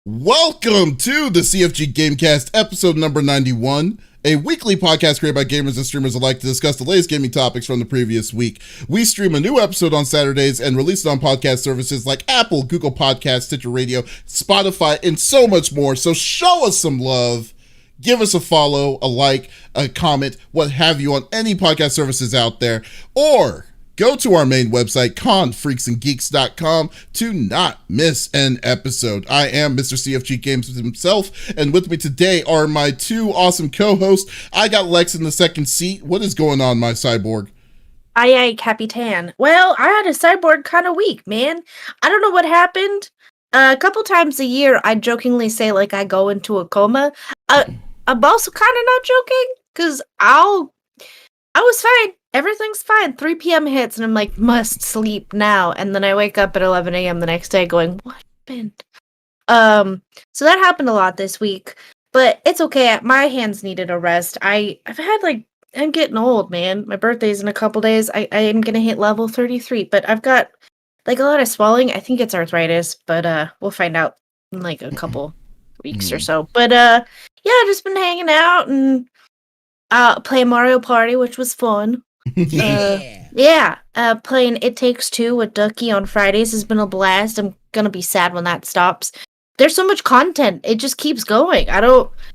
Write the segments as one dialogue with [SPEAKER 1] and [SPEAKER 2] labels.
[SPEAKER 1] Welcome to the CFG GameCast, episode number 91, a weekly podcast created by gamers and streamers alike to discuss the latest gaming topics from the previous week. We stream a new episode on Saturdays and release it on podcast services like Apple, Google Podcasts, Stitcher Radio, Spotify, and so much more. So show us some love. Give us a follow, a like, a comment, what have you on any podcast services out there, or go to our main website, confreaksandgeeks.com, to not miss an episode. I am Mr. CFG Games himself, and with me today are my two awesome co-hosts. I got Lex in the second seat. What is going on, my cyborg?
[SPEAKER 2] Aye, Capitan. Well, I had a cyborg kind of week, man. I don't know what happened. A couple times a year, I jokingly say, like, I go into a coma. I'm also kind of not joking, because I was fine. Everything's fine. 3 p.m. hits, and I'm like, must sleep now. And then I wake up at 11 a.m. the next day going, what happened? So that happened a lot this week, but it's okay. My hands needed a rest. I'm getting old, man. My birthday's in a couple days. I am going to hit level 33, but I've got, like, a lot of swelling. I think it's arthritis, but we'll find out in, like, a couple weeks or so. But, yeah, I've just been hanging out and playing Mario Party, which was fun. Playing It Takes Two with Ducky on Fridays has been a blast. I'm gonna be sad when that stops. There's so much content, it just keeps going.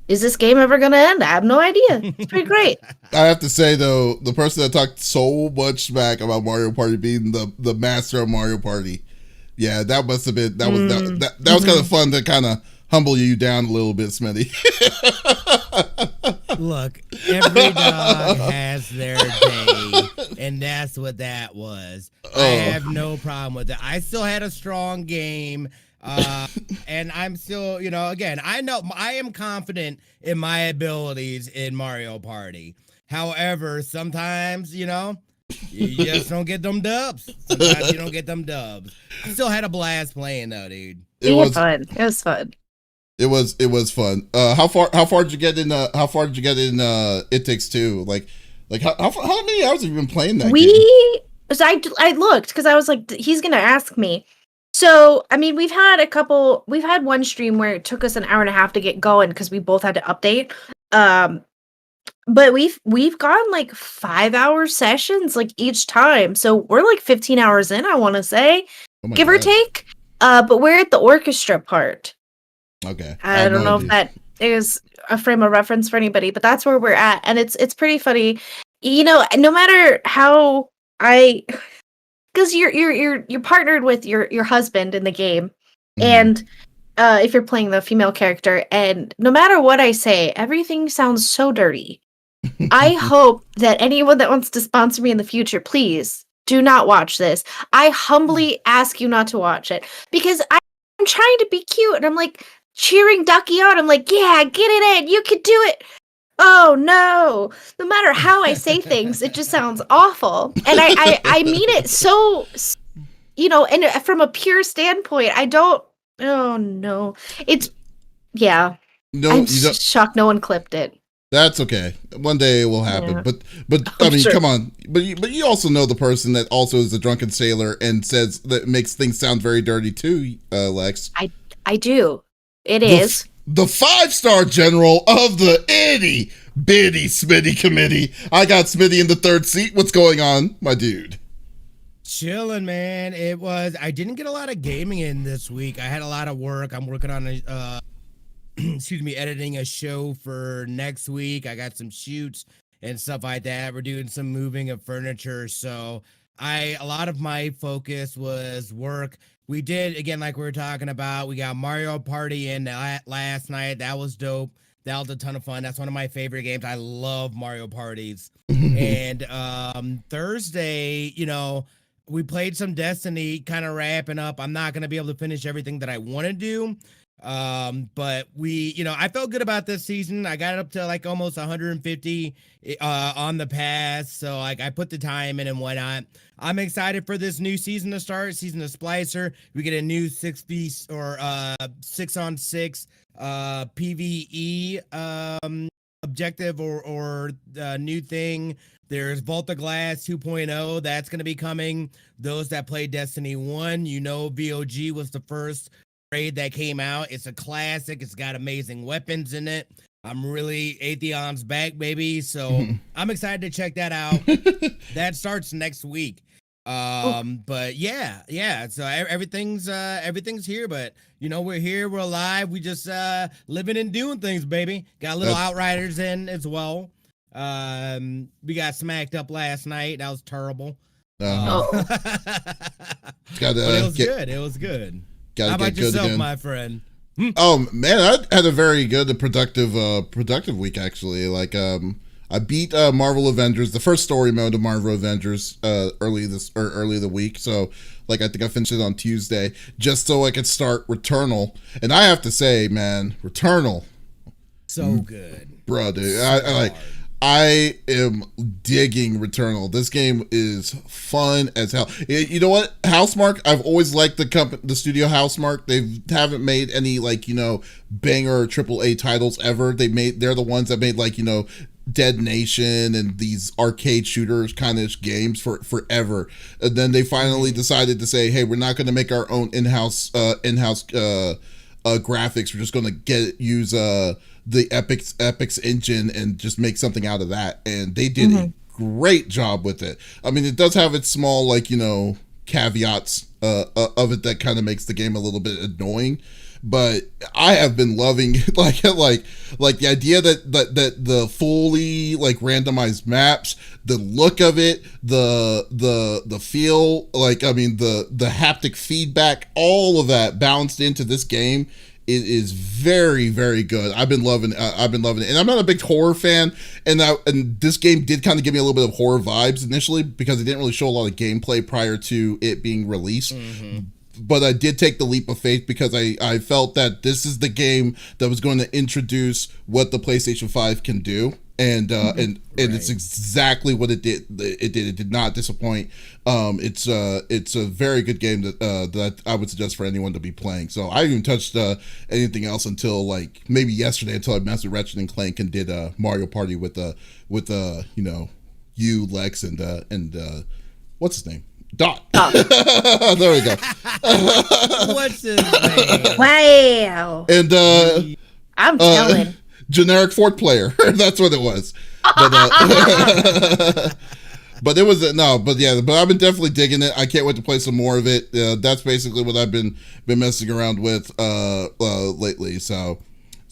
[SPEAKER 2] Is this game ever gonna end? I have no idea. It's pretty great.
[SPEAKER 1] I have to say, though, the person that talked so much smack about Mario Party being the master of Mario Party, yeah, that must have been, that was kind of fun to kind of humble you down a little bit, Smitty.
[SPEAKER 3] Look, every dog has their day, and that's what that was. I have no problem with it. I still had a strong game, and I'm still, again, I know I am confident in my abilities in Mario Party. However, sometimes, you just don't get them dubs. Sometimes you don't get them dubs. I still had a blast playing, though, dude.
[SPEAKER 2] It was fun. It was fun.
[SPEAKER 1] It was fun. How far did you get in? It Takes Two? Like how many hours have you been playing that game?
[SPEAKER 2] So I looked because I was like, he's gonna ask me. So I mean, we've had one stream where it took us an hour and a half to get going because we both had to update. But we've gone like 5-hour sessions like each time, so we're like 15 hours in. I want to say, give or take. But we're at the orchestra part.
[SPEAKER 1] Okay.
[SPEAKER 2] I don't know if that is a frame of reference for anybody, but that's where we're at, and it's pretty funny. No matter how because you're partnered with your husband in the game, and if you're playing the female character, and no matter what I say, everything sounds so dirty. I hope that anyone that wants to sponsor me in the future, please do not watch this. I humbly ask you not to watch it, because I'm trying to be cute, and I'm like cheering Ducky on. I'm like, yeah, get it in. You can do it. Oh no. No matter how I say things, it just sounds awful. And I mean it so, and from a pure standpoint, oh no. Yeah.
[SPEAKER 1] No,
[SPEAKER 2] I'm shocked no one clipped it.
[SPEAKER 1] That's okay. One day it will happen.
[SPEAKER 2] Yeah.
[SPEAKER 1] But I mean, sure. Come on. But you also know the person that also is a drunken sailor and says that makes things sound very dirty too, Lex.
[SPEAKER 2] I do. It is.
[SPEAKER 1] The 5-star general of the itty bitty Smitty committee. I got Smitty in the third seat. What's going on, my dude?
[SPEAKER 3] Chilling, man. I didn't get a lot of gaming in this week. I had a lot of work. I'm working on editing a show for next week. I got some shoots and stuff like that. We're doing some moving of furniture. So a lot of my focus was work. We did, again, like we were talking about, we got Mario Party in last night. That was dope. That was a ton of fun. That's one of my favorite games. I love Mario Parties. And Thursday, we played some Destiny, kind of wrapping up. I'm not going to be able to finish everything that I want to do. But I felt good about this season. I got up to like almost 150 on the pass. So like I put the time in and whatnot. I'm excited for this new season to start, season of Splicer. We get a new 6v or 6-on-6 PvE objective or new thing. There's Volta Glass 2.0 that's going to be coming. Those that play Destiny 1, VOG was the first raid that came out. It's a classic. It's got amazing weapons in it. I'm really Atheon's back, baby. So I'm excited to check that out. That starts next week. But yeah. So everything's here, but we're here, we're alive. We just living and doing things, baby. Got a little Outriders in as well. We got smacked up last night. That was terrible. But it was good. It was good. How about yourself, my friend?
[SPEAKER 1] Oh man, I had a very good, productive week actually. Like, I beat Marvel Avengers, the first story mode of Marvel Avengers, early the week. So, like, I think I finished it on Tuesday, just so I could start Returnal. And I have to say, man, Returnal,
[SPEAKER 3] so good,
[SPEAKER 1] bro. Dude, I am digging Returnal. This game is fun as hell. You know what? Housemarque, I've always liked the studio Housemarque. They haven't made any banger AAA titles ever. They're the ones that made Dead Nation and these arcade shooters kind of games for forever. And then they finally decided to say, hey, we're not going to make our own in-house graphics. We're just going to use the Epic's engine and just make something out of that. And they did a great job with it. I mean, it does have its small caveats of it that kind of makes the game a little bit annoying. But I have been loving like the idea that the fully randomized maps, the look of it, the feel, the haptic feedback, all of that bounced into this game. It is very, very good. I've been loving it, and I'm not a big horror fan, and this game did kind of give me a little bit of horror vibes initially because it didn't really show a lot of gameplay prior to it being released. But I did take the leap of faith because I felt that this is the game that was going to introduce what the PlayStation 5 can do. And it's exactly what it did. It did not disappoint. It's a very good game that I would suggest for anyone to be playing. So I haven't even touched anything else until maybe yesterday, until I messed with Ratchet and Clank and did Mario Party with you, Lex, and what's his name? Dot. There we go.
[SPEAKER 3] What's his name?
[SPEAKER 2] Wow.
[SPEAKER 1] And
[SPEAKER 2] I'm telling.
[SPEAKER 1] Generic Fort player. That's what it was. But it was but I've been definitely digging it. I can't wait to play some more of it. That's basically what I've been messing around with lately.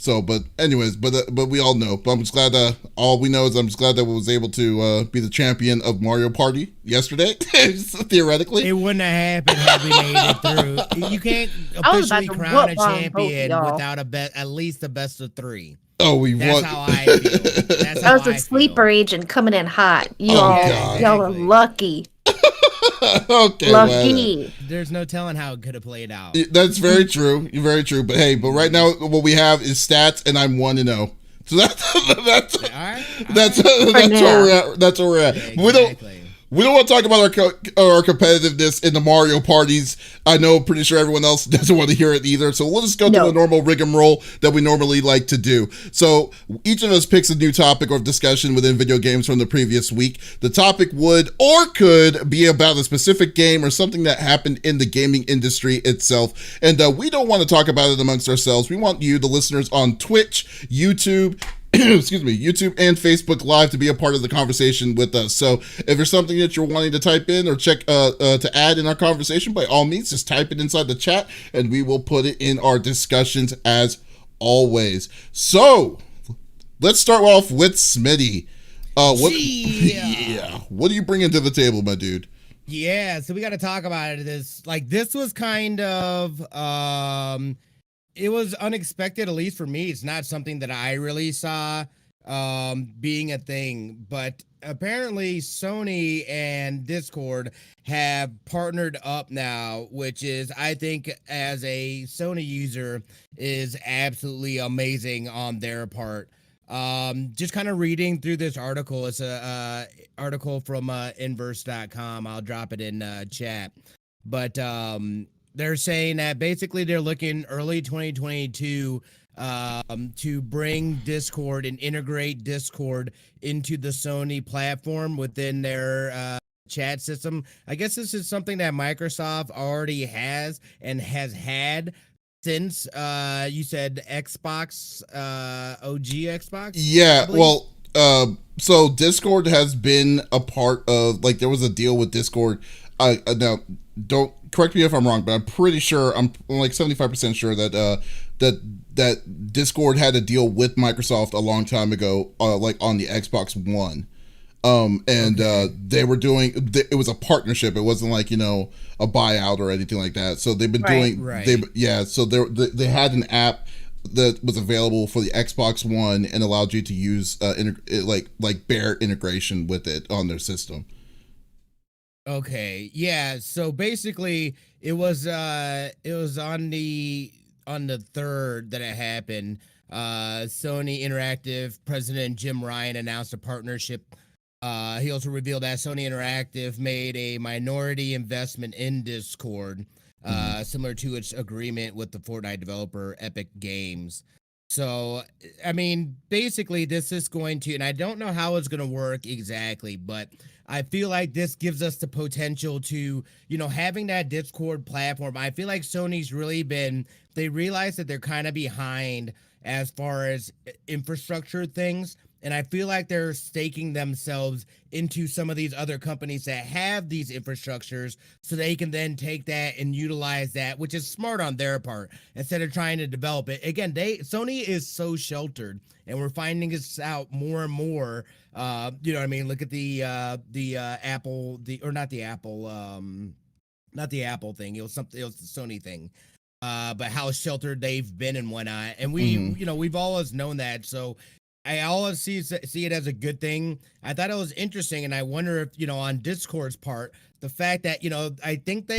[SPEAKER 1] But anyways, but we all know. But I'm just glad all we know is I'm just glad that we was able to be the champion of Mario Party yesterday. Theoretically,
[SPEAKER 3] it wouldn't have happened had we made it through. You can't officially crown a champion without at least the best of 3.
[SPEAKER 1] Oh, we won.
[SPEAKER 3] That's how I feel.
[SPEAKER 2] That was a sleeper agent coming in hot. Y'all are lucky.
[SPEAKER 1] Okay,
[SPEAKER 2] lucky.
[SPEAKER 1] well,
[SPEAKER 3] there's no telling how it could have played out.
[SPEAKER 1] That's very true. Very true. But hey, right now what we have is stats, and I'm 1-0. So that's where we're at. That's where we're at.
[SPEAKER 3] Yeah,
[SPEAKER 1] We don't want to talk about our competitiveness in the Mario parties. I know, pretty sure everyone else doesn't want to hear it either. So we'll just go through the normal rigmarole that we normally like to do. So each of us picks a new topic or discussion within video games from the previous week. The topic would or could be about a specific game or something that happened in the gaming industry itself. And we don't want to talk about it amongst ourselves. We want you, the listeners, on Twitch, YouTube, YouTube and Facebook Live to be a part of the conversation with us. So if there's something that you're wanting to type in or check to add in our conversation, by all means, just type it inside the chat and we will put it in our discussions as always. So let's start off with Smitty. What are you bringing to the table, my dude?
[SPEAKER 3] Yeah, so we got to talk about it. This was kind of it was unexpected, at least for me. It's not something that I really saw being a thing, but apparently Sony and Discord have partnered up now, which is, I think, as a Sony user, is absolutely amazing on their part. Just kind of reading through this article. It's a article from inverse.com. I'll drop it in chat. But they're saying that basically they're looking early 2022 to bring Discord and integrate Discord into the Sony platform within their chat system. I guess this is something that Microsoft already has and has had since you said Xbox, OG Xbox.
[SPEAKER 1] Yeah, well, so Discord has been a part of, like, there was a deal with Discord. Now, don't correct me if I'm wrong, but I'm pretty sure, I'm like 75% sure that that Discord had a deal with Microsoft a long time ago, like on the Xbox One. They were doing, it was a partnership. It wasn't like, a buyout or anything like that. So they've been doing, so they had an app that was available for the Xbox One and allowed you to use like bare integration with it on their system.
[SPEAKER 3] Okay, yeah. So basically, it was on the 3rd that it happened. Sony Interactive President Jim Ryan announced a partnership. He also revealed that Sony Interactive made a minority investment in Discord, similar to its agreement with the Fortnite developer Epic Games. So, I mean, basically, this is going to, and I don't know how it's going to work exactly, but I feel like this gives us the potential to, having that Discord platform. I feel like Sony's really they realize that they're kind of behind as far as infrastructure things. And I feel like they're staking themselves into some of these other companies that have these infrastructures so they can then take that and utilize that, which is smart on their part, instead of trying to develop it. Again, Sony is so sheltered, and we're finding this out more and more. You know what I mean? Look at the Apple, not the Apple thing. It was the Sony thing. But how sheltered they've been and whatnot. And we've always known that. So I always see it as a good thing. I thought it was interesting, and I wonder if, on Discord's part, the fact that, I think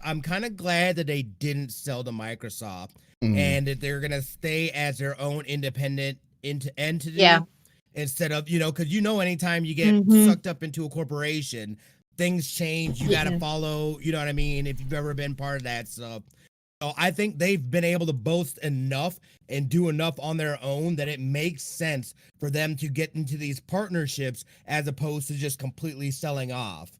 [SPEAKER 3] I'm kind of glad that they didn't sell to Microsoft, and that they're going to stay as their own independent entity.
[SPEAKER 2] Yeah.
[SPEAKER 3] Instead of, because anytime you get sucked up into a corporation, things change. You got to follow, you know what I mean? If you've ever been part of that stuff. So I think they've been able to boast enough and do enough on their own that it makes sense for them to get into these partnerships as opposed to just completely selling off.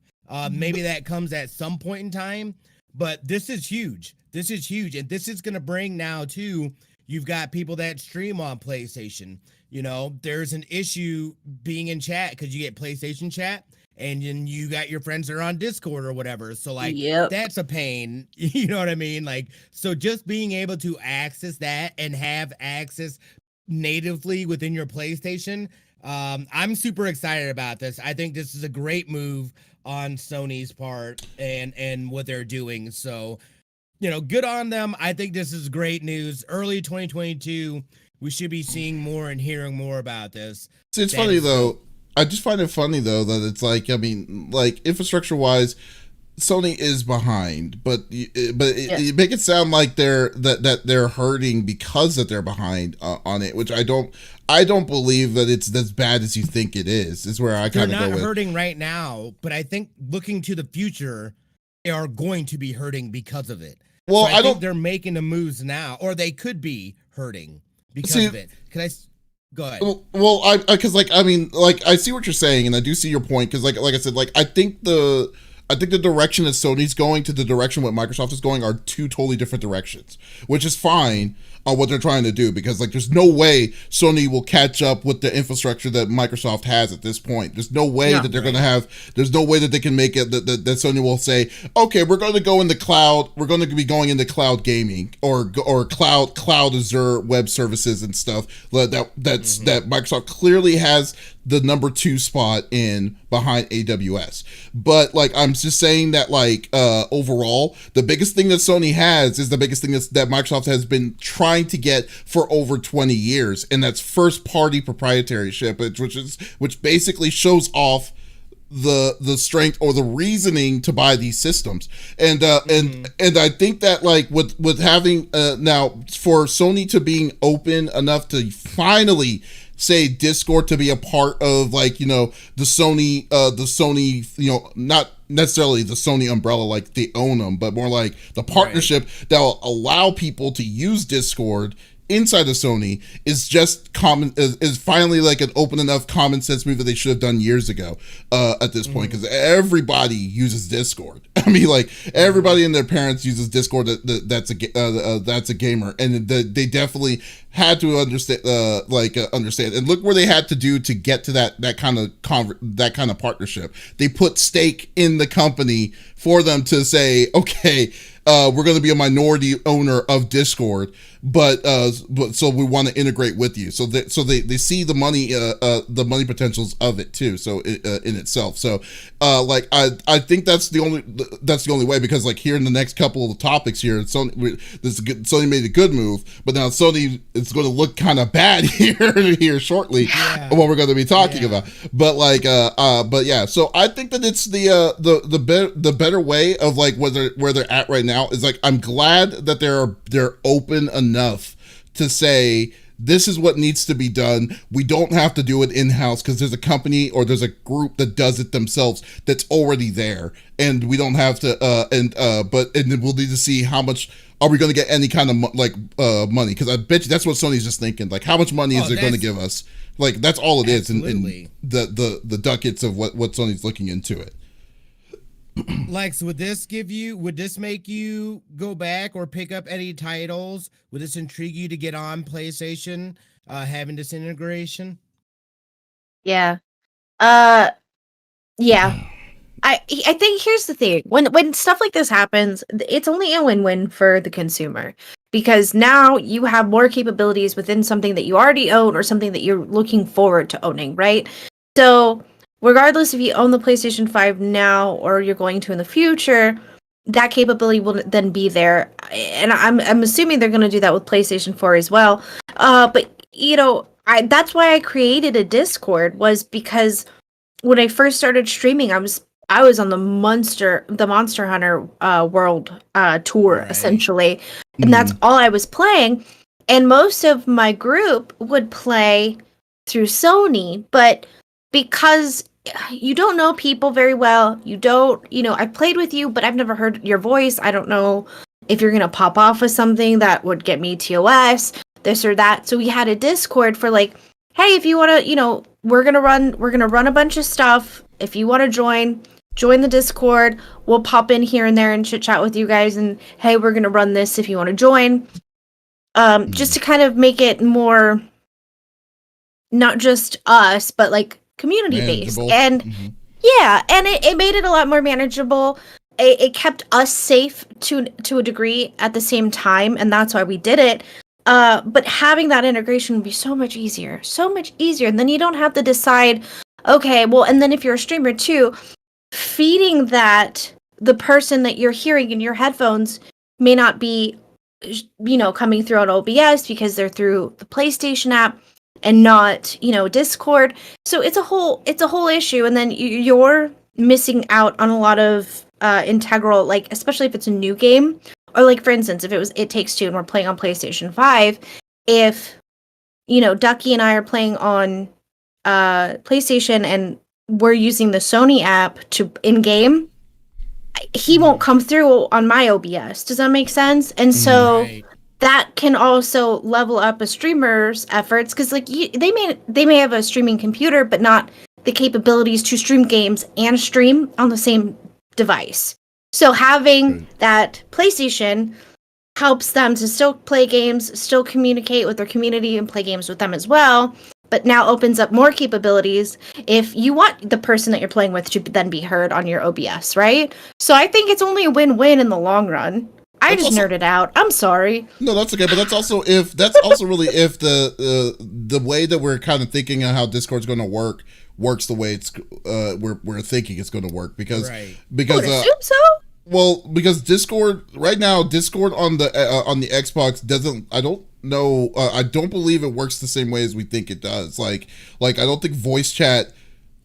[SPEAKER 3] Maybe that comes at some point in time, but this is huge. This is huge. And this is going to bring now, too, you've got people that stream on PlayStation. There's an issue being in chat because you get PlayStation chat. And then you got your friends that are on Discord or whatever. So, that's a pain. You know what I mean? So just being able to access that and have access natively within your PlayStation, I'm super excited about this. I think this is a great move on Sony's part and what they're doing. So, good on them. I think this is great news. Early 2022, we should be seeing more and hearing more about this.
[SPEAKER 1] It's funny, though. I just find it funny, though, that it's infrastructure wise, Sony is behind, but you make it sound like they're hurting because that they're behind on it, which I don't believe that it's as bad as you think it is. Is where I kind of go with.
[SPEAKER 3] They're not hurting right now, but I think looking to the future, they are going to be hurting because of it.
[SPEAKER 1] Well,
[SPEAKER 3] so I think they're making the moves now, or they could be hurting because of it. Go ahead.
[SPEAKER 1] Well, I see what you're saying, and I do see your point, because like I said, I think the direction that Sony's going to the direction what Microsoft is going are two totally different directions, which is fine on what they're trying to do, because there's no way Sony will catch up with the infrastructure that Microsoft has at this point. There's no way that they're going to have, there's no way that they can make it, that Sony will say, okay, we're going to go in the cloud, we're going to be going into cloud gaming or cloud Azure web services and stuff that Microsoft clearly has the number 2 spot in behind AWS. But I'm just saying that overall, the biggest thing that Sony has is the biggest thing that Microsoft has been trying to get for over 20 years, and that's first party proprietaryship, which basically shows off the strength or the reasoning to buy these systems. And I think that with having now for Sony to being open enough to finally say Discord to be a part of the Sony, not necessarily the Sony umbrella like they own them, but more like the partnership that will allow people to use Discord inside of Sony is just is finally an open enough common sense move that they should have done years ago at this point, because everybody uses Discord. I mean, like everybody and their parents uses Discord that's a gamer, and they definitely had to understand, understand. And look where they had to do to get to that kind of partnership. They put stake in the company for them to say, okay, we're going to be a minority owner of Discord, but so we want to integrate with you. So they see the money potentials of it too. So in itself. So I think that's the only way, because like here in the next couple of topics here, Sony made a good move, but now Sony is going to look kind of bad here shortly. Yeah. What we're going to be talking about. But but yeah. So I think that it's the better way of like where they're at right now is like, I'm glad that they're open enough to say this is what needs to be done. We don't have to do it in-house because there's a company or there's a group that does it themselves that's already there, and we don't have to and then we'll need to see how much are we going to get any kind of money, because I bet you that's what Sony's just thinking, like how much money is it going to give us, like that's all it is in the ducats of what Sony's looking into it.
[SPEAKER 3] Lex, would this make you go back or pick up any titles? Would this intrigue you to get on PlayStation, having this integration?
[SPEAKER 2] Yeah. Yeah. I think here's the thing. When stuff like this happens, it's only a win-win for the consumer, because now you have more capabilities within something that you already own or something that you're looking forward to owning, right? So regardless if you own the PlayStation 5 now or you're going to in the future, that capability will then be there. And I'm assuming they're going to do that with PlayStation 4 as well. But you know, that's why I created a Discord, was because when I first started streaming, I was on the Monster Hunter World tour, right, essentially. And that's all I was playing. And most of my group would play through Sony, but because you don't know people very well, I've played with you, but I've never heard your voice. I don't know if you're going to pop off with something that would get me TOS, this or that. So we had a Discord for like, hey, if you want to, we're going to run a bunch of stuff. If you want to join the Discord, we'll pop in here and there and chit chat with you guys. And hey, we're going to run this if you want to join. Just to kind of make it more, not just us, but like community based. And yeah, and it made it a lot more manageable. It kept us safe to a degree at the same time, and that's why we did it. But having that integration would be so much easier. And then you don't have to decide, okay, well, and then if you're a streamer too, feeding that, the person that you're hearing in your headphones may not be, coming through on OBS because they're through the PlayStation app and not, Discord. So it's a whole issue. And then you're missing out on a lot of integral, like, especially if it's a new game, or like, for instance, if It Takes Two and we're playing on PlayStation 5, if, Ducky and I are playing on PlayStation and we're using the Sony app to in-game, he won't come through on my OBS. Does that make sense? And so that can also level up a streamer's efforts, because like they may have a streaming computer, but not the capabilities to stream games and stream on the same device. So having that PlayStation helps them to still play games, still communicate with their community and play games with them as well, but now opens up more capabilities if you want the person that you're playing with to then be heard on your OBS, right? So I think it's only a win-win in the long run. I just nerded out. I'm sorry.
[SPEAKER 1] No, that's okay. But that's also really if the way that we're kind of thinking of how Discord's going to works the way it's we're thinking it's going to work, because
[SPEAKER 2] I would assume so.
[SPEAKER 1] Well, because Discord right now, Discord on the Xbox doesn't. I don't know. I don't believe it works the same way as we think it does. Like I don't think voice chat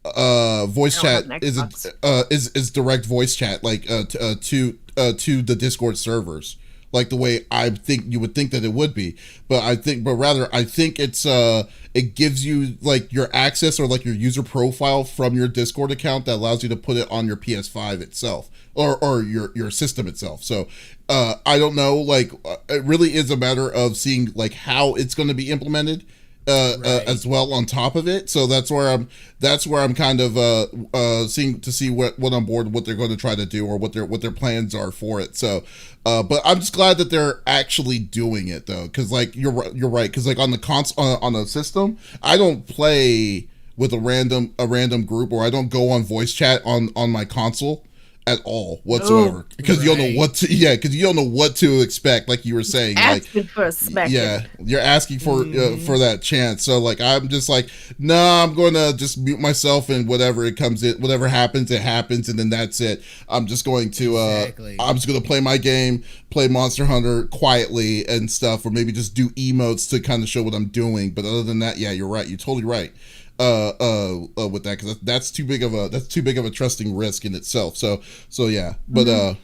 [SPEAKER 1] is direct voice chat to the Discord servers, like the way I think you would think that it would be. But rather I think it's it gives you like your access or like your user profile from your Discord account that allows you to put it on your PS5 itself or your system itself. So I don't know, like it really is a matter of seeing like how it's going to be implemented as well on top of it. So that's where I'm kind of seeing to see what on board, what they're going to try to do, or what their plans are for it. So but I'm just glad that they're actually doing it though, because like you're right, because like on the on a system, I don't play with a random group, or I don't go on voice chat on my console at all whatsoever, because you don't know because you don't know what to expect, like you were saying,
[SPEAKER 2] asking for a smack.
[SPEAKER 1] Yeah, you're asking for that chance. So like I'm just like, I'm going to just mute myself, and whatever happens, it happens, and then that's it. I'm just going to I'm just going to play my game, play Monster Hunter quietly and stuff, or maybe just do emotes to kind of show what I'm doing. But other than that, yeah, you're right, you're totally right with that, because that's too big of a trusting risk in itself. So yeah, but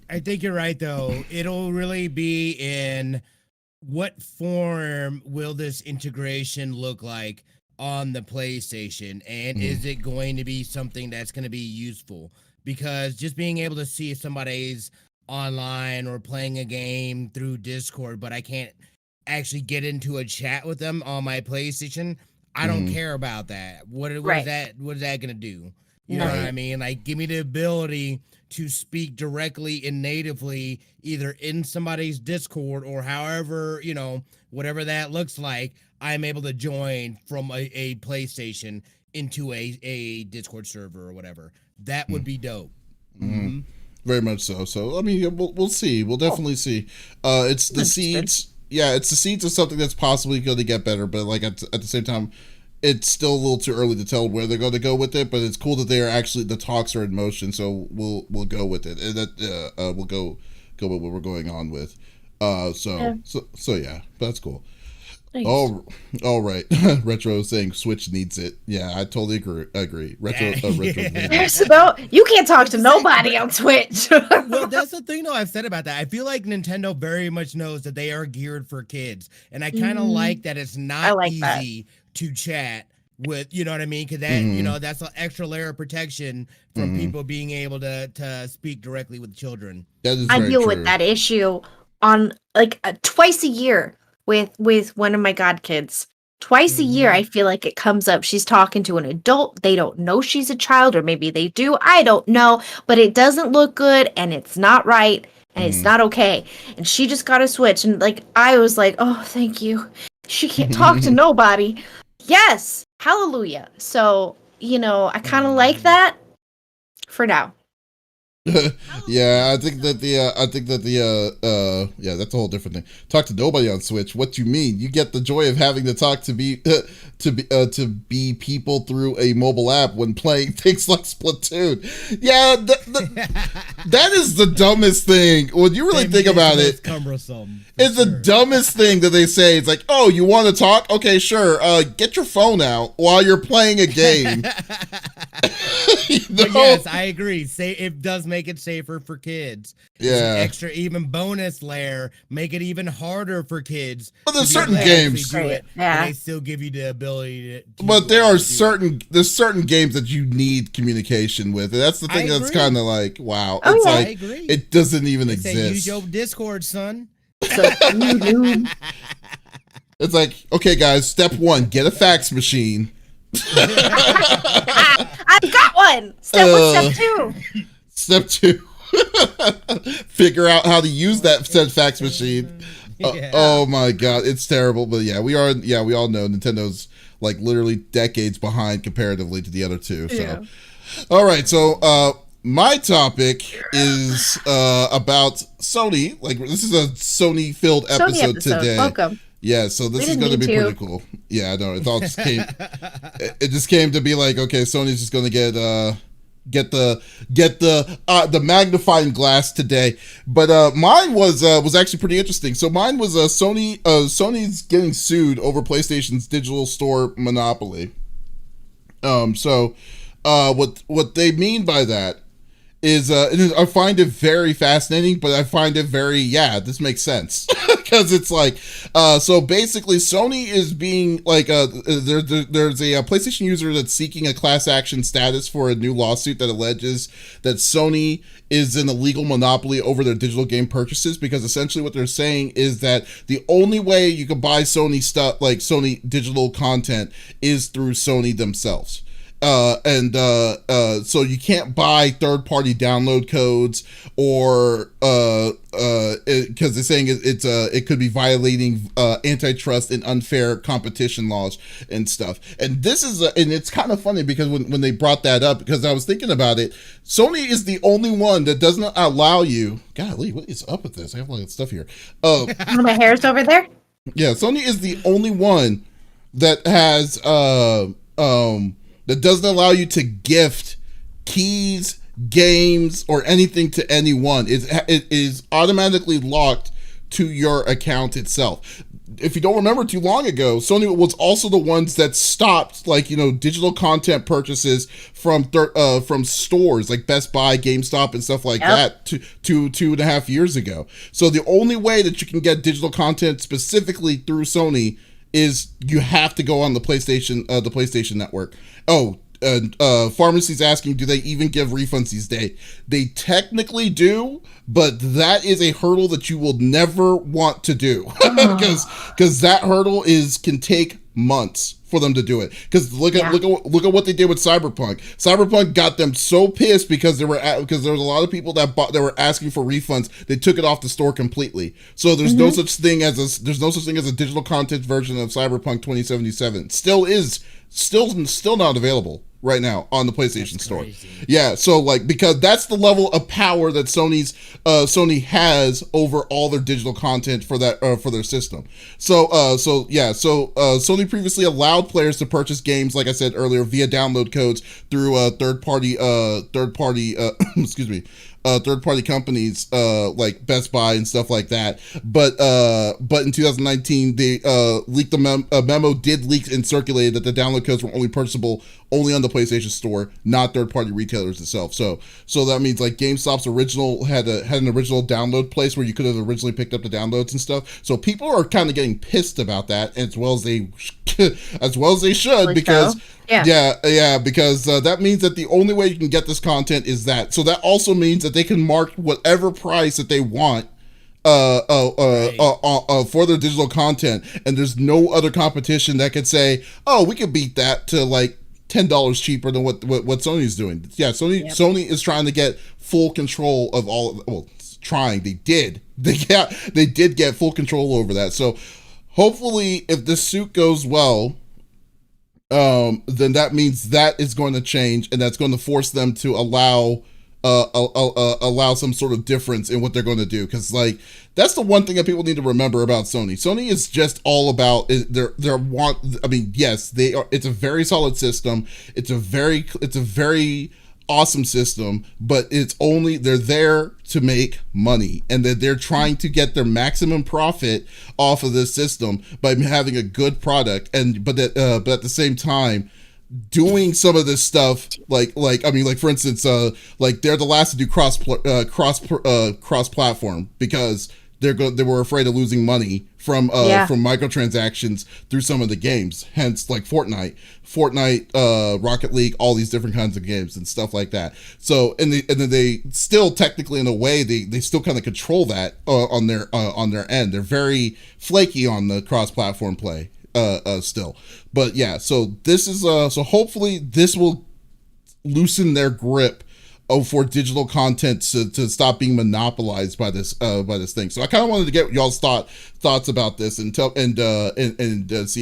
[SPEAKER 3] I think you're right though. It'll really be in what form will this integration look like on the PlayStation, and is it going to be something that's going to be useful? Because just being able to see if somebody's online or playing a game through Discord, but I can't actually get into a chat with them on my PlayStation, I don't care about that. What is that gonna do? You know what I mean? Like, give me the ability to speak directly and natively, either in somebody's Discord or however, whatever that looks like, I'm able to join from a PlayStation into a Discord server or whatever. That would be dope.
[SPEAKER 1] Very much so. So I mean, we'll see. We'll definitely see. It's the seeds. Yeah, it's the seeds of something that's possibly going to get better, but like at the same time, it's still a little too early to tell where they're going to go with it. But it's cool that they are actually, the talks are in motion, so we'll go with it, and that we'll go with what we're going on with. So yeah, that's cool.
[SPEAKER 2] Thanks.
[SPEAKER 1] All right. Retro saying Switch needs it. Yeah, I totally agree. Retro.
[SPEAKER 2] You can't talk to nobody on Twitch.
[SPEAKER 3] Well, that's the thing, though. I've said about that. I feel like Nintendo very much knows that they are geared for kids, and I kind of like that it's not easy to chat with. You know what I mean? Because that that's an extra layer of protection from people being able to speak directly with children.
[SPEAKER 1] That is
[SPEAKER 2] I
[SPEAKER 1] very
[SPEAKER 2] deal
[SPEAKER 1] true.
[SPEAKER 2] with that issue on like twice a year with one of my godkids. Twice a year, I feel like it comes up. She's talking to an adult. They don't know she's a child, or maybe they do. I don't know, but it doesn't look good, and it's not right, and it's not okay. And she just got a Switch, and like I was like, oh, thank you. She can't talk to nobody. Yes, hallelujah. So I kind of like that for now.
[SPEAKER 1] Yeah, I think that that's a whole different thing. Talk to nobody on Switch. What you mean? You get the joy of having to talk to be people through a mobile app when playing things like Splatoon. Yeah, that is the dumbest thing when you really think about it.
[SPEAKER 3] Cumbersome.
[SPEAKER 1] It's the dumbest thing that they say. It's like, oh, you want to talk? Okay, sure. Get your phone out while you're playing a game.
[SPEAKER 3] But yes, I agree. It does make it safer for kids.
[SPEAKER 1] Yeah.
[SPEAKER 3] It's an extra, even bonus layer, make it even harder for kids.
[SPEAKER 1] Well, there's certain games,
[SPEAKER 3] and they still give you the ability to.
[SPEAKER 1] But there's certain games that you need communication with, and that's the thing that's kind of like, wow. It's like
[SPEAKER 3] I agree.
[SPEAKER 1] It doesn't even exist.
[SPEAKER 3] Use your Discord, son.
[SPEAKER 2] It's
[SPEAKER 1] like, okay, guys, step 1, get a fax machine.
[SPEAKER 2] I've got one. Step 2.
[SPEAKER 1] Step 2. Figure out how to use that said fax machine. Oh my god, it's terrible. But we all know Nintendo's like literally decades behind comparatively to the other two. So all right, so my topic is about Sony. Like, this is a Sony filled episode today.
[SPEAKER 2] Welcome.
[SPEAKER 1] Yeah, so this is going to be pretty cool. Yeah, I know. It all just came. It just came to be like, okay, Sony's just going to get the magnifying glass today. But mine was actually pretty interesting. So mine was Sony's getting sued over PlayStation's digital store monopoly. So what they mean by that is I find it very fascinating, but I find it very, this makes sense. because it's like, so basically Sony is being like, there's a PlayStation user that's seeking a class action status for a new lawsuit that alleges that Sony is an illegal monopoly over their digital game purchases, because essentially what they're saying is that the only way you can buy Sony stuff, like Sony digital content, is through Sony themselves. So you can't buy third-party download codes, or because they're saying it could be violating antitrust and unfair competition laws and stuff. And this is and it's kind of funny because when they brought that up, because I was thinking about it, Sony is the only one that doesn't allow you. Golly, what is up with this? I have a lot of stuff here.
[SPEAKER 2] My hair's over there.
[SPEAKER 1] Yeah, Sony is the only one that has that doesn't allow you to gift keys, games, or anything to anyone. It is automatically locked to your account itself. If you don't remember, too long ago, Sony was also the ones that stopped, like, digital content purchases from stores like Best Buy, GameStop, and stuff like that 2.5 years ago. So the only way that you can get digital content specifically through Sony is you have to go on the PlayStation Network. Pharmacy's asking, do they even give refunds these days? They technically do, but that is a hurdle that you will never want to do, because that hurdle can take months for them to do it. Because look at what they did with Cyberpunk. Cyberpunk got them so pissed because there was a lot of people that were asking for refunds. They took it off the store completely. So there's no such thing as a digital content version of Cyberpunk 2077. Still not available right now on the PlayStation Store. Yeah, so because that's the level of power that Sony has over all their digital content for their system. So Sony previously allowed players to purchase games, like I said earlier, via download codes through third party third-party companies like Best Buy and stuff like that. But in 2019, they leaked a memo did leak and circulated that the download codes were only purchasable only on the PlayStation Store, not third-party retailers itself. So that means like GameStop's original had an original download place where you could have originally picked up the downloads and stuff. So people are kind of getting pissed about that, as well as they should, because because that means that the only way you can get this content is that. So that also means that they can mark whatever price that they want for their digital content, and there's no other competition that could say, oh, we could beat that to like $10 cheaper than what Sony's doing. Yeah, Sony is trying to get full control of all. Well, they did get full control over that. So hopefully, if this suit goes well, then that means that is going to change, and that's going to force them to allow some sort of difference in what they're going to do. Because like that's the one thing that people need to remember about Sony. Sony is just all about their want. I mean, yes, they are. It's a very solid system. It's a very awesome system, but they're there to make money, and that they're trying to get their maximum profit off of this system by having a good product, but at the same time doing some of this stuff like for instance like they're the last to do cross platform because they were afraid of losing money from microtransactions through some of the games, hence like Fortnite, Rocket League, all these different kinds of games and stuff like that. So and then they still technically in a way they still kind of control that on their end. They're very flaky on the cross platform play still. But yeah, so this is so hopefully this will loosen their grip for digital content to stop being monopolized by this thing. So I kind of wanted to get y'all's thoughts about this and see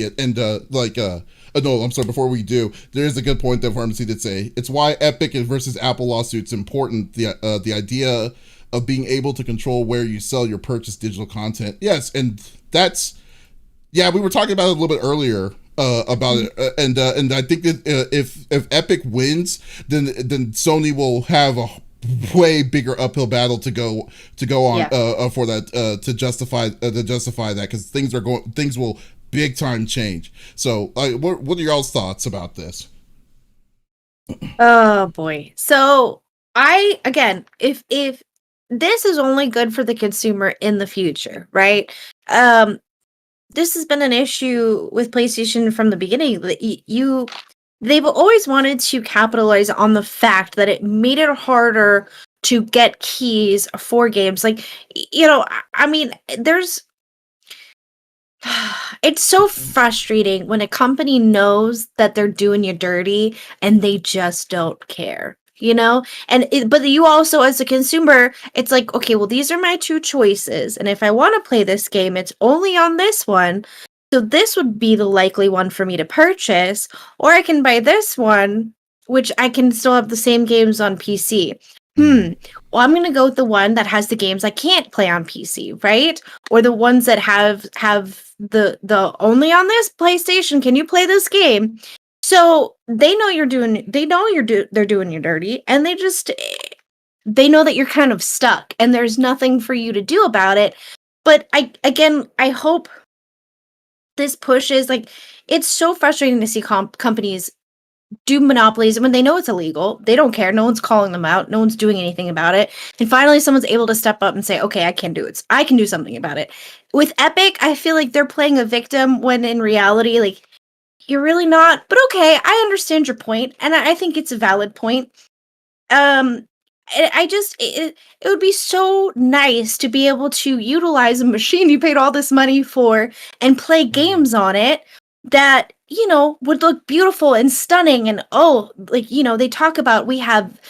[SPEAKER 1] it. And no, I'm sorry, before we do, there is a good point that Pharmacy did say. It's why Epic versus Apple lawsuit's important. The idea of being able to control where you sell your purchased digital content. Yes, and that's we were talking about it a little bit earlier. About it, and I think that if Epic wins, then Sony will have a way bigger uphill battle to go on for that to justify that, because things will big time change. So, what are y'all's thoughts about this?
[SPEAKER 2] Oh boy! So if this is only good for the consumer in the future, right? this has been an issue with PlayStation from the beginning. They've always wanted to capitalize on the fact that it made it harder to get keys for games. Like, I mean, it's so frustrating when a company knows that they're doing you dirty and they just don't care. But you also, as a consumer, it's like, okay, well, these are my two choices, and if I want to play this game, it's only on this one, so this would be the likely one for me to purchase, or I can buy this one, which I can still have the same games on PC. Well, I'm gonna go with the one that has the games I can't play on PC, right? Or the ones that have the only on this PlayStation can you play this game? So they know they're doing you dirty, and they know that you're kind of stuck and there's nothing for you to do about it. But I hope this pushes, like, it's so frustrating to see companies do monopolies, and when they know it's illegal, they don't care. No one's calling them out. No one's doing anything about it. And finally, someone's able to step up and say, okay, I can do it. I can do something about it. With Epic, I feel like they're playing a victim when in reality, like, you're really not. But okay, I understand your point, and I think it's a valid point. It would be so nice to be able to utilize a machine you paid all this money for and play games on it that, would look beautiful and stunning. And they talk about, we have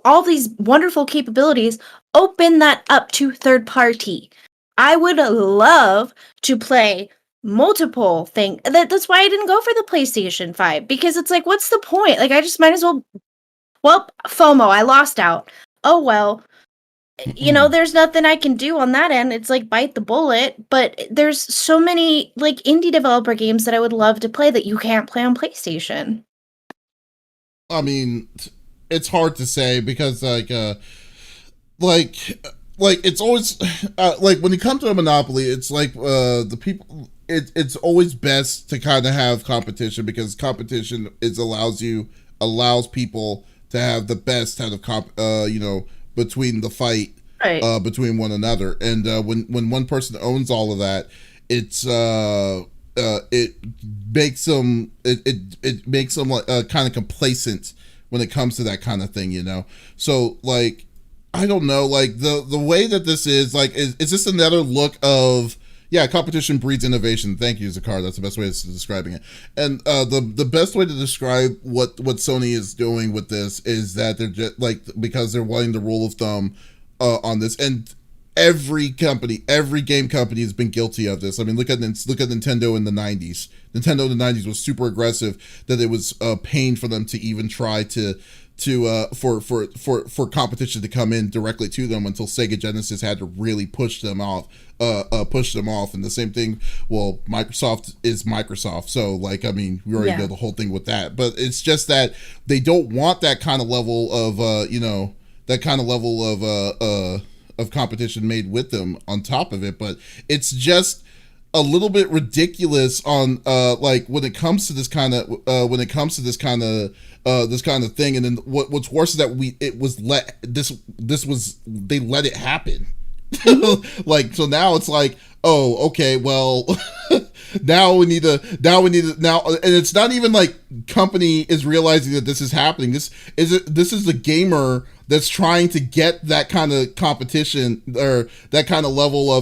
[SPEAKER 2] all these wonderful capabilities. Open that up to third party. I would love to play multiple things. That's why I didn't go for the PlayStation 5, because it's like, what's the point? Like, I just might as well FOMO, I lost out. Oh well. There's nothing I can do on that end. It's like, bite the bullet. But there's so many, like, indie developer games that I would love to play that you can't play on PlayStation.
[SPEAKER 1] I mean, it's hard to say because like it's always like when you come to a monopoly, it's like the people. It's always best to kind of have competition, because competition allows people to have the best kind of between the fight,
[SPEAKER 2] right,
[SPEAKER 1] between one another. And when one person owns all of that, it makes them like kind of complacent when it comes to that kind of thing, So like, I don't know, like the way that this is, like, is this another look of, yeah, competition breeds innovation. Thank you, Zakar. That's the best way of describing it. And the best way to describe what Sony is doing with this is that they're just like, because they're wanting the rule of thumb on this. And every game company has been guilty of this. I mean, look at Nintendo in the 90s. Nintendo in the 90s was super aggressive, that it was a pain for them to even try for competition to come in directly to them, until Sega Genesis had to really push them off. And the same thing, well, Microsoft is Microsoft, so like, I mean, we already know the whole thing with that. But it's just that they don't want that kind of level of competition made with them on top of it. But it's just a little bit ridiculous on like when it comes to this kind of thing. And then what's worse is that they let it happen. Like, so now it's like, oh, okay, well, now we need to, and it's not even like company is realizing that this is happening. This is the gamer that's trying to get that kind of competition, or that kind of level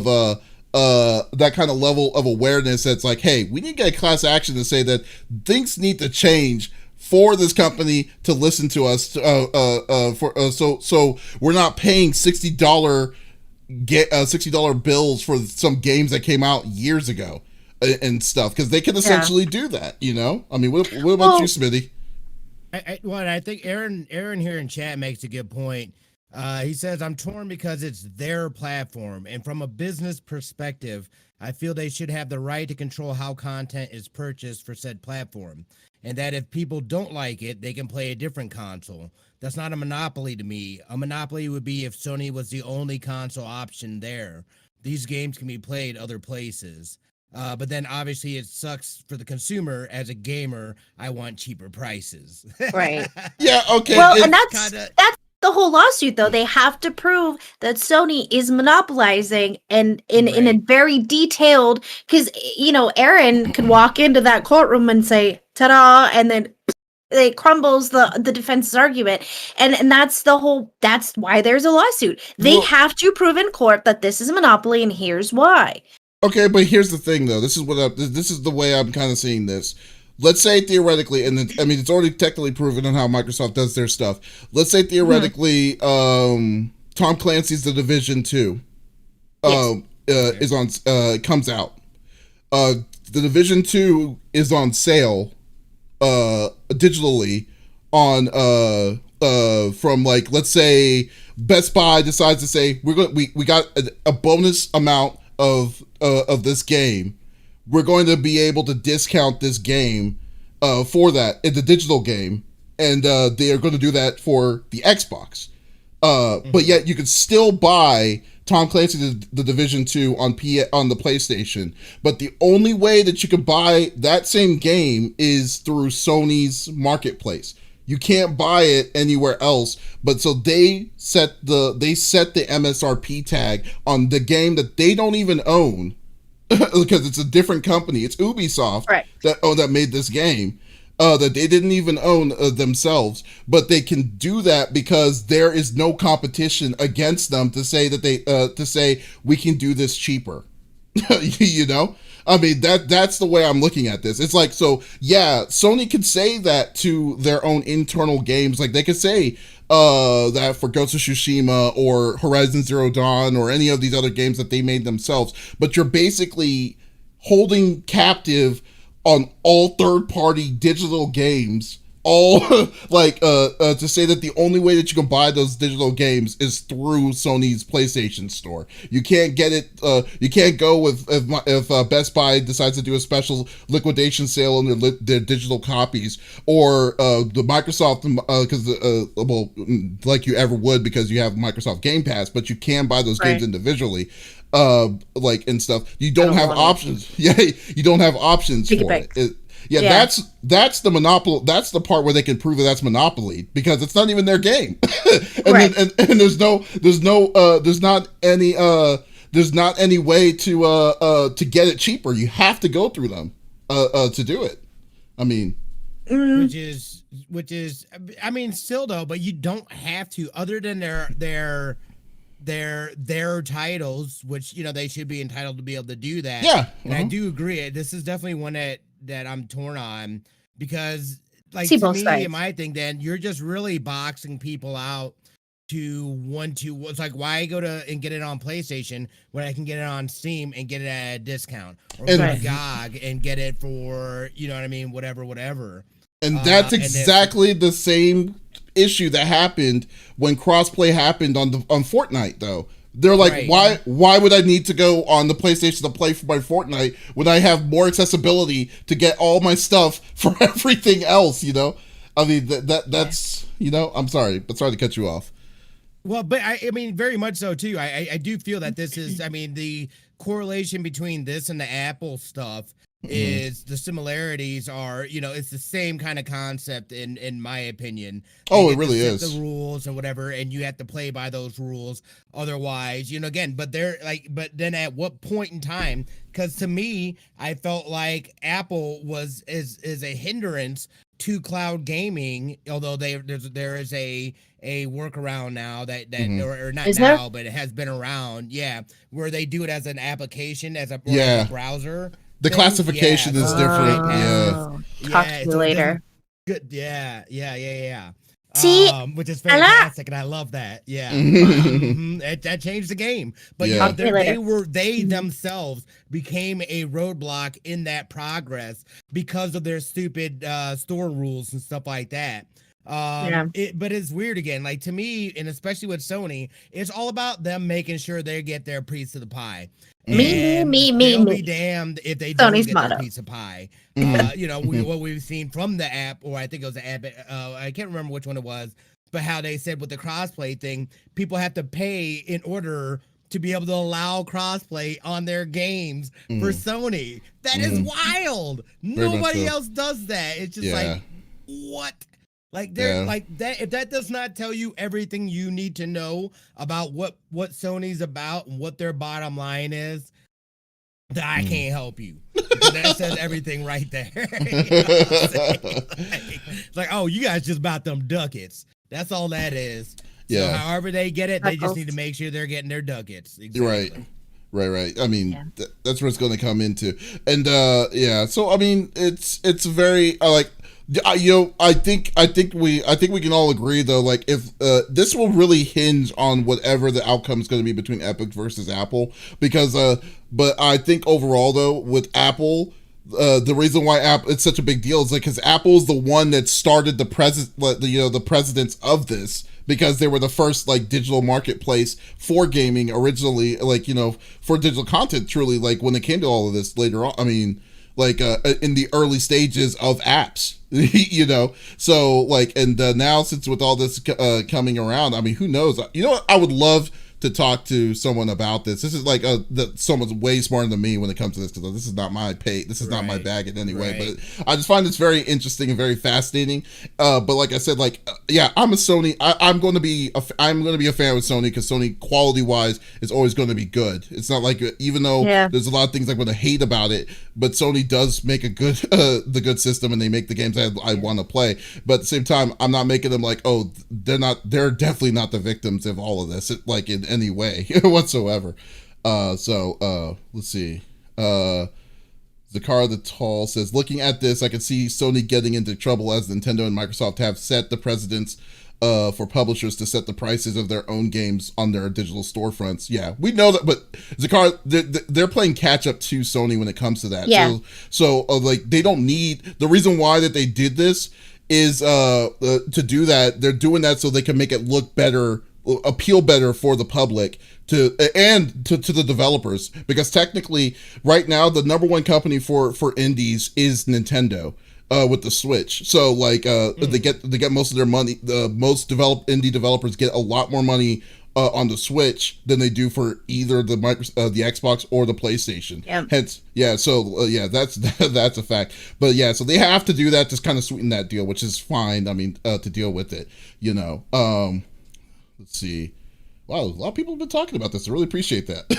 [SPEAKER 1] of awareness. That's like, hey, we need to get a class action to say that things need to change for this company to listen to us, so we're not paying $60 bills for some games that came out years ago and stuff, because they can essentially do that. I mean, what about you, Smitty?
[SPEAKER 3] I think Aaron here in chat makes a good point. He says, I'm torn because it's their platform, and from a business perspective, I feel they should have the right to control how content is purchased for said platform, and that if people don't like it, they can play a different console. That's not a monopoly to me. A monopoly would be if Sony was the only console option there. These games can be played other places. But then obviously it sucks for the consumer. As a gamer, I want cheaper prices.
[SPEAKER 2] Right.
[SPEAKER 1] Yeah, okay.
[SPEAKER 2] Well, and that's the whole lawsuit, though. They have to prove that Sony is monopolizing, and in a very detailed, because Aaron could walk into that courtroom and say ta-da, and then it crumbles the defense's argument, and that's why there's a lawsuit. They have to prove in court that this is a monopoly, and here's why.
[SPEAKER 1] Okay, but here's the thing, though. This is the way I'm kind of seeing this. Let's say theoretically, and it's already technically proven on how Microsoft does their stuff. Let's say theoretically, Tom Clancy's The Division 2 is on comes out. The Division 2 is on sale digitally on from, like, let's say Best Buy decides to say we got a bonus amount of this game. We're going to be able to discount this game for that in the digital game, and they are going to do that for the Xbox. But yet you can still buy Tom Clancy the Division 2 on the PlayStation. But the only way that you can buy that same game is through Sony's marketplace. You can't buy it anywhere else. But so they set the MSRP tag on the game that they don't even own. Because it's a different company. It's Ubisoft that made this game that they didn't even own themselves, but they can do that because there is no competition against them to say that we can do this cheaper. I mean, that's the way I'm looking at this. It's like, so yeah, Sony could say that to their own internal games. Like, they could say that for Ghost of Tsushima or Horizon Zero Dawn or any of these other games that they made themselves, but you're basically holding captive on all third-party digital games, all to say that the only way that you can buy those digital games is through Sony's PlayStation Store. You can't get it. You can't go if Best Buy decides to do a special liquidation sale on their digital copies, or the Microsoft, because like you ever would, because you have Microsoft Game Pass, but you can buy those games individually. And stuff. You don't have options. Yeah, you don't have options for it. That's the monopoly. That's the part where they can prove that that's monopoly, because it's not even their game. and there's not any way to get it cheaper. You have to go through them to do it. I mean,
[SPEAKER 3] which is I mean, still though, but you don't have to, other than their titles, which they should be entitled to be able to do that.
[SPEAKER 1] Yeah,
[SPEAKER 3] and I do agree. This is definitely one that I'm torn on, because, like,
[SPEAKER 2] to
[SPEAKER 3] me,
[SPEAKER 2] sides.
[SPEAKER 3] in my thing, then you're just really boxing people out to it's like, why go to and get it on PlayStation when I can get it on Steam and get it at a discount, or go to GOG and get it for whatever.
[SPEAKER 1] And that's exactly the same issue that happened when crossplay happened on Fortnite, though. They're like, why would I need to go on the PlayStation to play for my Fortnite when I have more accessibility to get all my stuff for everything else? I mean, that's I'm sorry, but sorry to cut you off.
[SPEAKER 3] Well, but I mean, very much so too. I do feel that this is, I mean, the correlation between this and the Apple stuff is the similarities are, it's the same kind of concept in my opinion.
[SPEAKER 1] Oh, it really is.
[SPEAKER 3] The rules and whatever, and you have to play by those rules. Otherwise, again, but then at what point in time? Because to me, I felt like Apple is a hindrance to cloud gaming, although there is a workaround now that or not
[SPEAKER 2] is
[SPEAKER 3] now,
[SPEAKER 2] there?
[SPEAKER 3] but it has been around, where they do it as an application, as a browser.
[SPEAKER 1] The classification is different.
[SPEAKER 2] Talk to you later.
[SPEAKER 3] Good. Yeah.
[SPEAKER 2] See,
[SPEAKER 3] which is fantastic, and I love that. Yeah, that changed the game. But they themselves became a roadblock in that progress because of their stupid store rules and stuff like that. But it's weird again. Like, to me, and especially with Sony, it's all about them making sure they get their piece of the pie.
[SPEAKER 2] Me.
[SPEAKER 3] They'll be damned if they don't
[SPEAKER 2] Sony's
[SPEAKER 3] get
[SPEAKER 2] motto.
[SPEAKER 3] their piece of pie. What we've seen from the app, or I think it was the app, I can't remember which one it was, but how they said with the crossplay thing, people have to pay in order to be able to allow crossplay on their games for Sony. That is wild. Nobody else does that. It's just like, what? Like they're like that. If that does not tell you everything you need to know about what Sony's about and what their bottom line is, then I can't help you. Because that says everything right there. It's like, oh, you guys just about them ducats. That's all that is. So however they get it, they just need to make sure they're getting their ducats. Exactly.
[SPEAKER 1] Right. I mean, that's where it's going to come into. And so I mean, it's very like, I think we can all agree though, like if this will really hinge on whatever the outcome is going to be between Epic versus Apple, because but I think overall though with Apple, the reason why it's such a big deal is like because Apple's the one that started the precedence of this, because they were the first like digital marketplace for gaming originally, like, for digital content, truly, like when it came to all of this later on. I mean, like in the early stages of apps, so like, and now since with all this coming around, I mean, who knows? What? I would love to talk to someone about this. This is like someone's way smarter than me when it comes to this, because this is not my this is not my bag in any way. But I just find this very interesting and very fascinating. But like I said, like I'm a Sony. I'm going to be a fan with Sony, because Sony quality wise is always going to be good. It's not like, even though there's a lot of things I'm going to hate about it, but Sony does make a good the good system, and they make the games I want to play. But at the same time, I'm not making them like, oh, they're definitely not the victims of all of this, like in any way whatsoever. Let's see. Zakara the Tall says, looking at this, I can see Sony getting into trouble, as Nintendo and Microsoft have set the precedents for publishers to set the prices of their own games on their digital storefronts. Yeah, we know that, but Zakara, they're playing catch up to Sony when it comes to that.
[SPEAKER 2] Yeah.
[SPEAKER 1] So like, they don't need, the reason why that they did this is to do that. They're doing that so they can make it look better, appeal better for the public to the developers, because technically right now the number one company for indies is Nintendo with the Switch. So like they get most of their money. The most developed indie developers get a lot more money on the Switch than they do for either the the Xbox or the PlayStation. Hence, that's a fact. But so they have to do that to kind of sweeten that deal, which is fine. I mean, to deal with it, Let's see. Wow, a lot of people have been talking about this. I really appreciate that.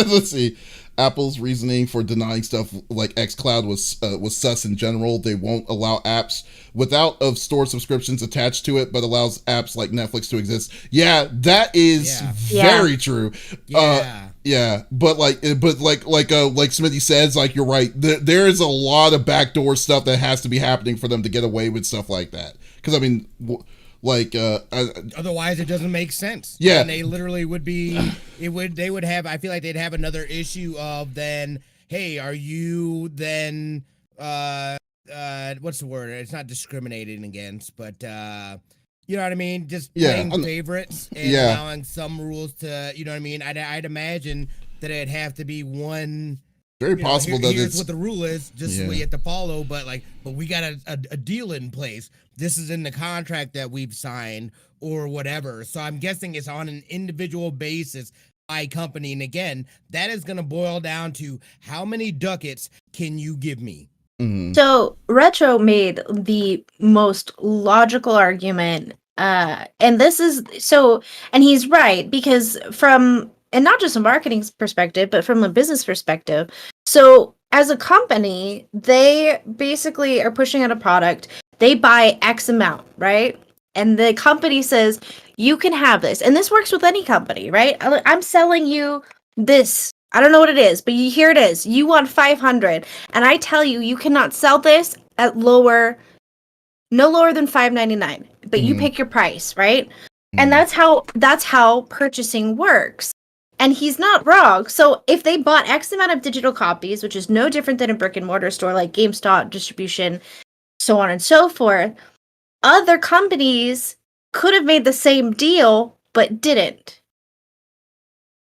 [SPEAKER 1] Let's see. Apple's reasoning for denying stuff like xCloud was sus in general. They won't allow apps without store subscriptions attached to it, but allows apps like Netflix to exist. Yeah, that is very true. But like Smithy says, like, you're right. There is a lot of backdoor stuff that has to be happening for them to get away with stuff like that. Because I mean,
[SPEAKER 3] otherwise it doesn't make sense. And they literally would be, they would have, I feel like they'd have another issue of then, hey, are you then what's the word? It's not discriminating against, but you know what I mean? Just playing favorites and allowing some rules to, you know what I mean? I'd imagine that it'd have to be one.
[SPEAKER 1] Very possible that
[SPEAKER 3] here's what the rule is, just we have to follow, but we got a deal in place. This is in the contract that we've signed or whatever. So I'm guessing it's on an individual basis by company. And again, that is going to boil down to how many ducats can you give me?
[SPEAKER 2] Mm-hmm. So Retro made the most logical argument. And this is and he's right, because and not just a marketing perspective, but from a business perspective. So as a company, they basically are pushing out a product. They buy X amount, right? And the company says, you can have this. And this works with any company, right? I'm selling you this. I don't know what it is, but here it is. You want 500. And I tell you, you cannot sell this at no lower than $5.99. But you pick your price, right? And that's how purchasing works. And he's not wrong. So if they bought X amount of digital copies, which is no different than a brick and mortar store like GameStop, distribution, so on and so forth, other companies could have made the same deal, but didn't.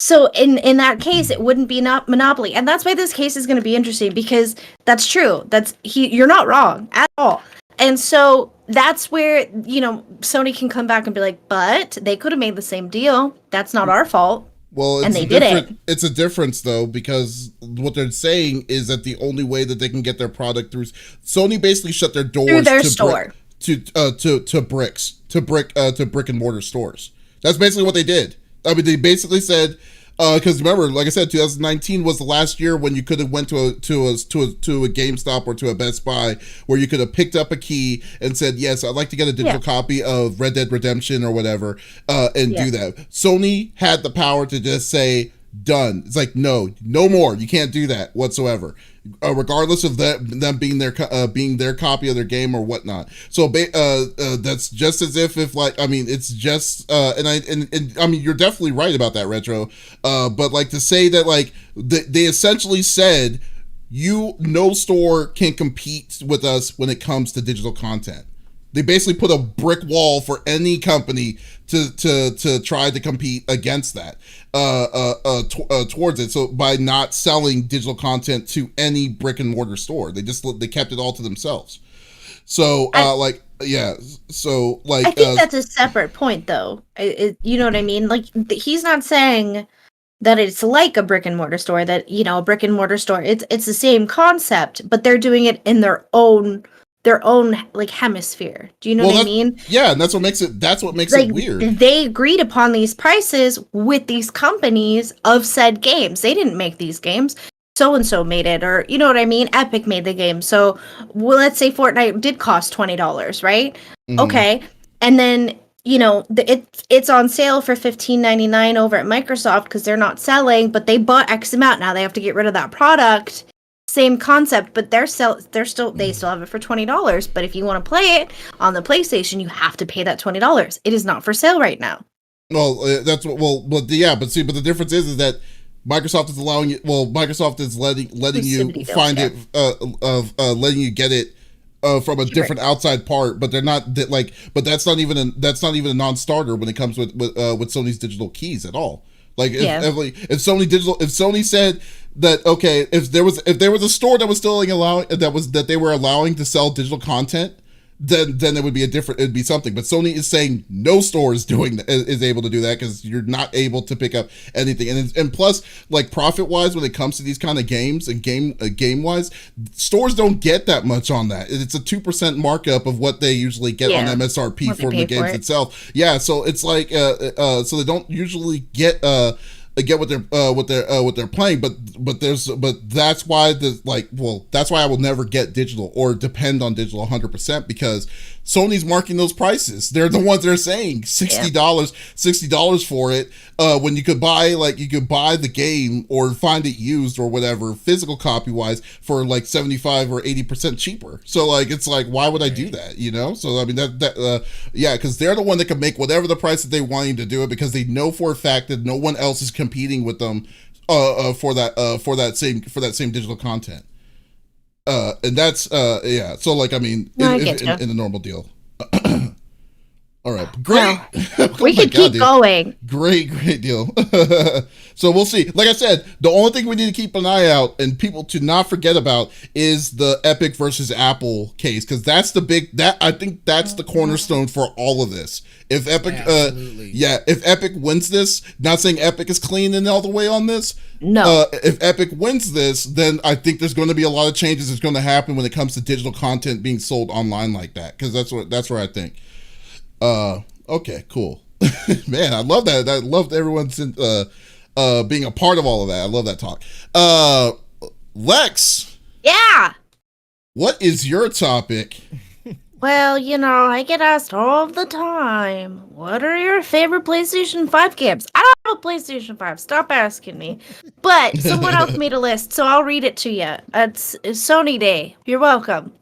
[SPEAKER 2] So in that case, it wouldn't be not monopoly. And that's why this case is going to be interesting, because that's true. You're not wrong at all. And so that's where, Sony can come back and be like, but they could have made the same deal. That's not our fault.
[SPEAKER 1] Well,
[SPEAKER 2] and they did it.
[SPEAKER 1] It's a difference, though, because what they're saying is that the only way that they can get their product through, Sony basically shut their doors
[SPEAKER 2] through their store.
[SPEAKER 1] to brick and mortar stores. That's basically what they did. I mean, they basically said, because remember, like I said, 2019 was the last year when you could have went to a GameStop or to a Best Buy where you could have picked up a key and said, yes, I'd like to get a digital copy of Red Dead Redemption or whatever, and do that. Sony had the power to just say, done. It's like, no more. You can't do that whatsoever, regardless of them being their copy of their game or whatnot. So that's just as if like, I mean, it's just and I mean, you're definitely right about that, Retro. But like to say that like they essentially said no store can compete with us when it comes to digital content. They basically put a brick wall for any company to try to compete against that towards it. So by not selling digital content to any brick and mortar store, they kept it all to themselves. So I think
[SPEAKER 2] that's a separate point, though. You know what I mean? Like he's not saying that it's like a brick and mortar store. That a brick and mortar store. It's the same concept, but they're doing it in their own like hemisphere. Do you know what I mean?
[SPEAKER 1] Yeah, and that's what makes it weird.
[SPEAKER 2] They agreed upon these prices with these companies of said games. They didn't make these games. So and so made it, or you know what I mean? Epic made the game. So let's say Fortnite did cost $20, right? Mm-hmm. Okay. And then it's on sale for $15.99 over at Microsoft because they're not selling, but they bought X amount. Now they have to get rid of that product. Same concept, but they still have it for $20. But if you want to play it on the PlayStation, you have to pay that $20. It is not for sale right now.
[SPEAKER 1] Well, but the difference is that Microsoft is allowing you. Well, Microsoft is letting you find it, letting you get it from a different outside part. But they're not but that's not even a non-starter when it comes with Sony's digital keys at all. Like if Sony said that, okay, if there was a store that was still allowing that they were allowing to sell digital content, then it would be it'd be something. But Sony is saying no store is able to do that because you're not able to pick up anything. And plus, like profit wise, when it comes to these kind of games and game wise, stores don't get that much on that. It's a 2% markup of what they usually get on MSRP for the games itself. Yeah, so it's like so they don't usually get what they're playing, but that's why that's why I will never get digital or depend on digital 100% because Sony's marking those prices. They're the ones that are saying $60 for it when you could buy the game or find it used or whatever physical copy wise for like 75 or 80% cheaper. So like it's like, why would I do that? So I mean because they're the one that can make whatever the price that they want you to do it because they know for a fact that no one else is competing with them for that same digital content. And that's so like I mean in the normal deal. All right, great.
[SPEAKER 2] Well, we could keep going.
[SPEAKER 1] Great deal. So we'll see. Like I said, the only thing we need to keep an eye out and people to not forget about is the Epic versus Apple case because that's I think that's the cornerstone for all of this. If Epic, if Epic wins this, not saying Epic is clean and all the way on this.
[SPEAKER 2] No.
[SPEAKER 1] If Epic wins this, then I think there's going to be a lot of changes that's going to happen when it comes to digital content being sold online like that because that's where I think. Okay, cool. Man, I love that. I loved everyone being a part of all of that. I love that talk. Lex.
[SPEAKER 2] Yeah.
[SPEAKER 1] What is your topic?
[SPEAKER 2] Well, I get asked all the time, what are your favorite PlayStation 5 games? I don't have a PlayStation 5. Stop asking me. But someone else made a list, so I'll read it to you. It's Sony Day. You're welcome.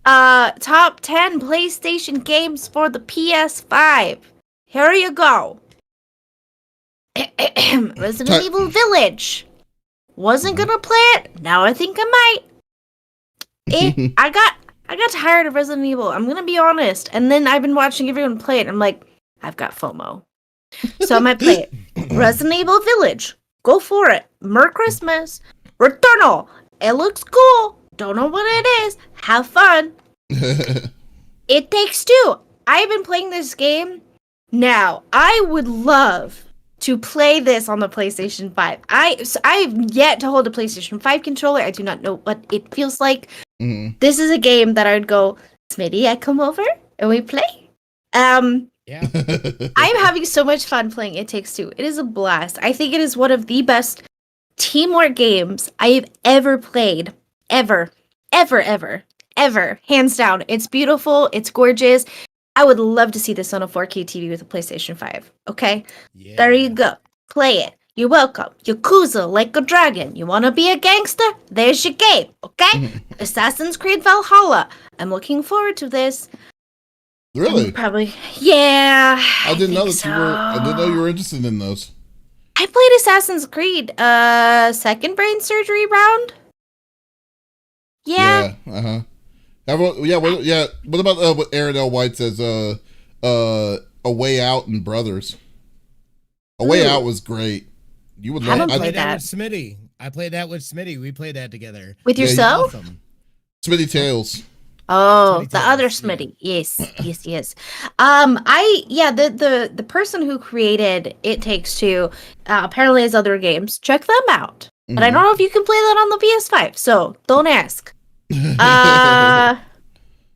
[SPEAKER 2] Top 10 PlayStation games for the PS5. Here you go. Resident Evil Village. Wasn't gonna play it. Now I think I might. I got tired of Resident Evil. I'm gonna be honest. And then I've been watching everyone play it. I'm like, I've got FOMO. So I might play it. Resident Evil Village. Go for it. Merry Christmas. Returnal. It looks cool. Don't know what it is. Have fun. It Takes Two. I've been playing this game. Now, I would love to play this on the PlayStation 5. I've yet to hold a PlayStation 5 controller. I do not know what it feels like. Mm-hmm. This is a game that I would go, Smitty, I come over and we play.
[SPEAKER 3] Yeah.
[SPEAKER 2] I'm having so much fun playing It Takes Two. It is a blast. I think it is one of the best teamwork games I have ever played. Ever. Hands down. It's beautiful. It's gorgeous. I would love to see this on a 4K TV with a PlayStation 5. Okay?
[SPEAKER 3] Yeah.
[SPEAKER 2] There you go. Play it. You're welcome. Yakuza like a dragon. You want to be a gangster? There's your game. Okay? Assassin's Creed Valhalla. I'm looking forward to this.
[SPEAKER 1] Really?
[SPEAKER 2] Probably. Yeah.
[SPEAKER 1] I didn't know that
[SPEAKER 2] so.
[SPEAKER 1] I didn't know you were interested in those.
[SPEAKER 2] I played Assassin's Creed. Second brain surgery round. Yeah.
[SPEAKER 1] Uh-huh. What about what Aaron L. White says? A Way Out and Brothers. A Way Out was great. You would love.
[SPEAKER 3] I played that with Smitty. I played that with Smitty. We played that together.
[SPEAKER 2] With yourself?
[SPEAKER 3] Awesome.
[SPEAKER 1] Smitty Tales.
[SPEAKER 2] Oh, the other Smitty. Yes. The person who created It Takes Two apparently has other games. Check them out. But I don't know if you can play that on the PS5, so don't ask.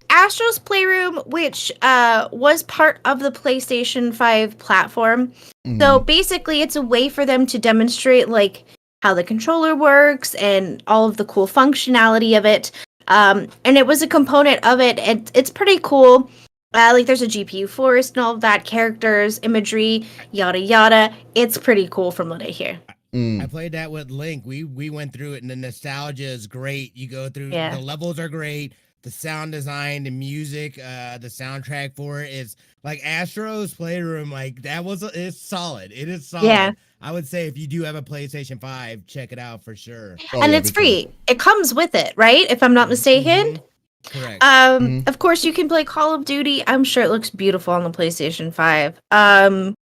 [SPEAKER 2] Astro's Playroom, which was part of the PlayStation 5 platform. So basically it's a way for them to demonstrate like how the controller works and all of the cool functionality of it. And it was a component of it. It's pretty cool. Like there's a GPU forest and all of that, characters, imagery, yada yada. It's pretty cool from what I hear.
[SPEAKER 3] I played that with Link. We went through it, and the nostalgia is great. You go through the levels are great. The sound design, the music, the soundtrack for it is like Astro's Playroom. Like it's solid. It is solid.
[SPEAKER 2] Yeah.
[SPEAKER 3] I would say if you do have a PlayStation 5, check it out for sure.
[SPEAKER 2] And it's free. It comes with it, right? If I'm not mistaken.
[SPEAKER 3] Correct.
[SPEAKER 2] Of course you can play Call of Duty. I'm sure it looks beautiful on the PlayStation 5.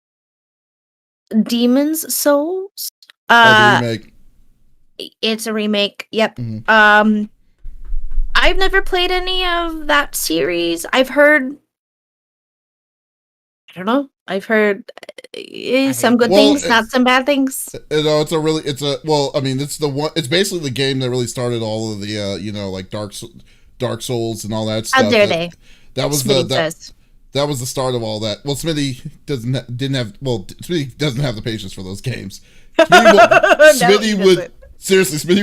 [SPEAKER 2] Demon's Souls.
[SPEAKER 1] Remake.
[SPEAKER 2] It's a remake. Yep. I've never played any of that series. I've heard some good things, not some bad things.
[SPEAKER 1] It's the one. It's basically the game that really started all of the like Dark Souls and all that stuff.
[SPEAKER 2] How dare they?
[SPEAKER 1] That was that was the start of all that. Well, Smitty doesn't have the patience for those games. Smitty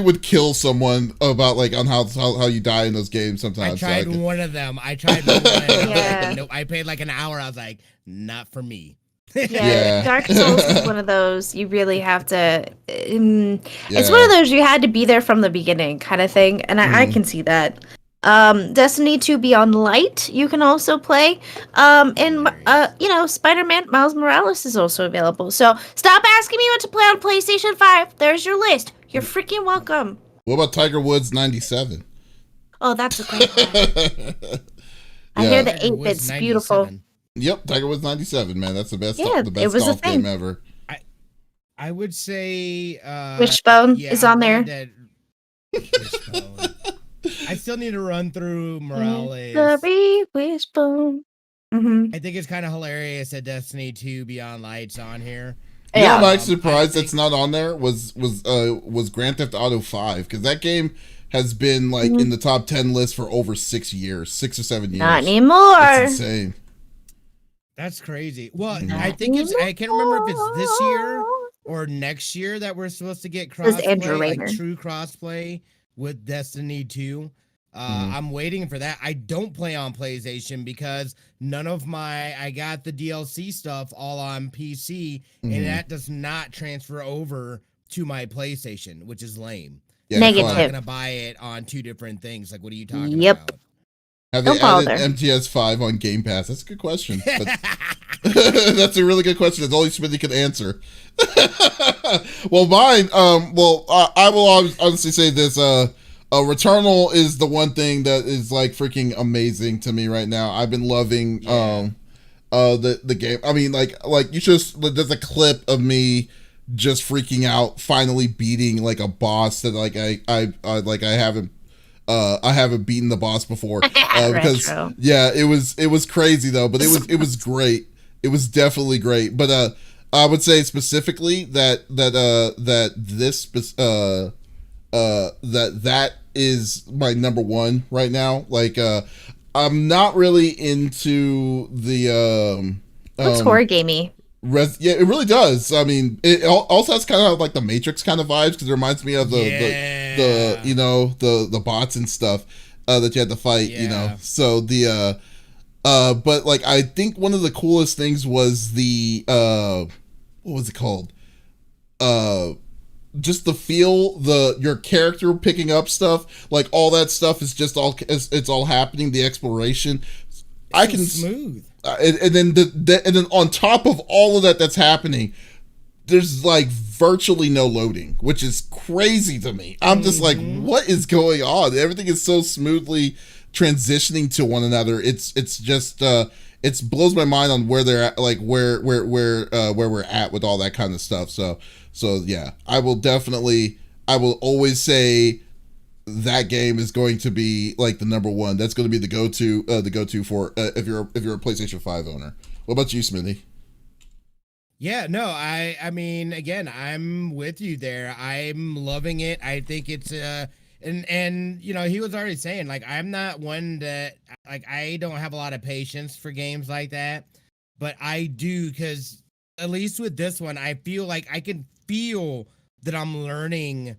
[SPEAKER 1] would kill someone about like on how you die in those games sometimes.
[SPEAKER 3] I tried one of them. Yeah. Nope. I paid like an hour. I was like, not for me.
[SPEAKER 2] Yeah. Dark Souls is one of those you really have to. It's one of those you had to be there from the beginning kind of thing, and I can see that. Destiny 2 Beyond Light you can also play. And Spider-Man Miles Morales is also available. So stop asking me what to play on PlayStation 5. There's your list. You're freaking welcome.
[SPEAKER 1] What about Tiger Woods 97?
[SPEAKER 2] Oh, that's a great one. I hear the 8-bit's beautiful.
[SPEAKER 1] Yep, Tiger Woods 97, man. That's the best golf game ever.
[SPEAKER 3] I would say
[SPEAKER 2] Wishbone is on there.
[SPEAKER 3] Wishbone. I still need to run through Morales.
[SPEAKER 2] Wishbone.
[SPEAKER 3] I think it's kind of hilarious that Destiny 2 Beyond Light's on here.
[SPEAKER 1] You know, I'm surprised that's not on there was Grand Theft Auto 5, because that game has been like in the top 10 list for over 6 or 7 years.
[SPEAKER 2] Not anymore.
[SPEAKER 1] That's insane.
[SPEAKER 3] That's crazy. Well, I think I can't remember if it's this year or next year that we're supposed to get crossplay, like true crossplay with Destiny 2. I'm waiting for that. I don't play on PlayStation because I got the DLC stuff all on PC, and that does not transfer over to my PlayStation, which is lame.
[SPEAKER 1] Yeah,
[SPEAKER 2] negative.
[SPEAKER 3] I'm not gonna buy it on two different things. Like, what are you talking about?
[SPEAKER 1] Have they added MTS5 on Game Pass? That's a good question. That's a really good question. That's only Smithy can answer. Well, mine. I will honestly say this. Returnal is the one thing that is like freaking amazing to me right now. I've been loving the game. I mean, like you just there's a clip of me just freaking out, finally beating like a boss that like I haven't beaten the boss before because it was crazy though, but it was great. It was definitely great. But I would say specifically that is my number one right now. Like I'm not really into the
[SPEAKER 2] Looks horror gamey.
[SPEAKER 1] Yeah, it really does. I mean, it also has kind of like the Matrix kind of vibes because it reminds me of the you know the bots and stuff that you had to fight. You know, so the but like I think one of the coolest things was the what was it called? Just the feel, your character picking up stuff, like all that stuff is just it's all happening. The exploration, I can
[SPEAKER 3] smooth.
[SPEAKER 1] And then and then on top of all of that that's happening, there's like virtually no loading, which is crazy to me. I'm just like, what is going on? Everything is so smoothly transitioning to one another. It's just it blows my mind on where they're at, like where we're at with all that kind of stuff. So yeah, I will always say that game is going to be like the number one. That's going to be the go-to for if you're a PlayStation 5 owner. What about you, Smithy?
[SPEAKER 3] Yeah, no, I mean, again, I'm with you there. I'm loving it. I think it's and you know, he was already saying, like, I'm not one that, like, I don't have a lot of patience for games like that, but I do, because at least with this one, I feel like I can feel that I'm learning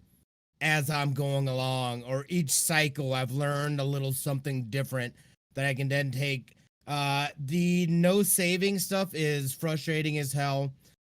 [SPEAKER 3] as I'm going along, or each cycle I've learned a little something different that I can then take. The no saving stuff is frustrating as hell.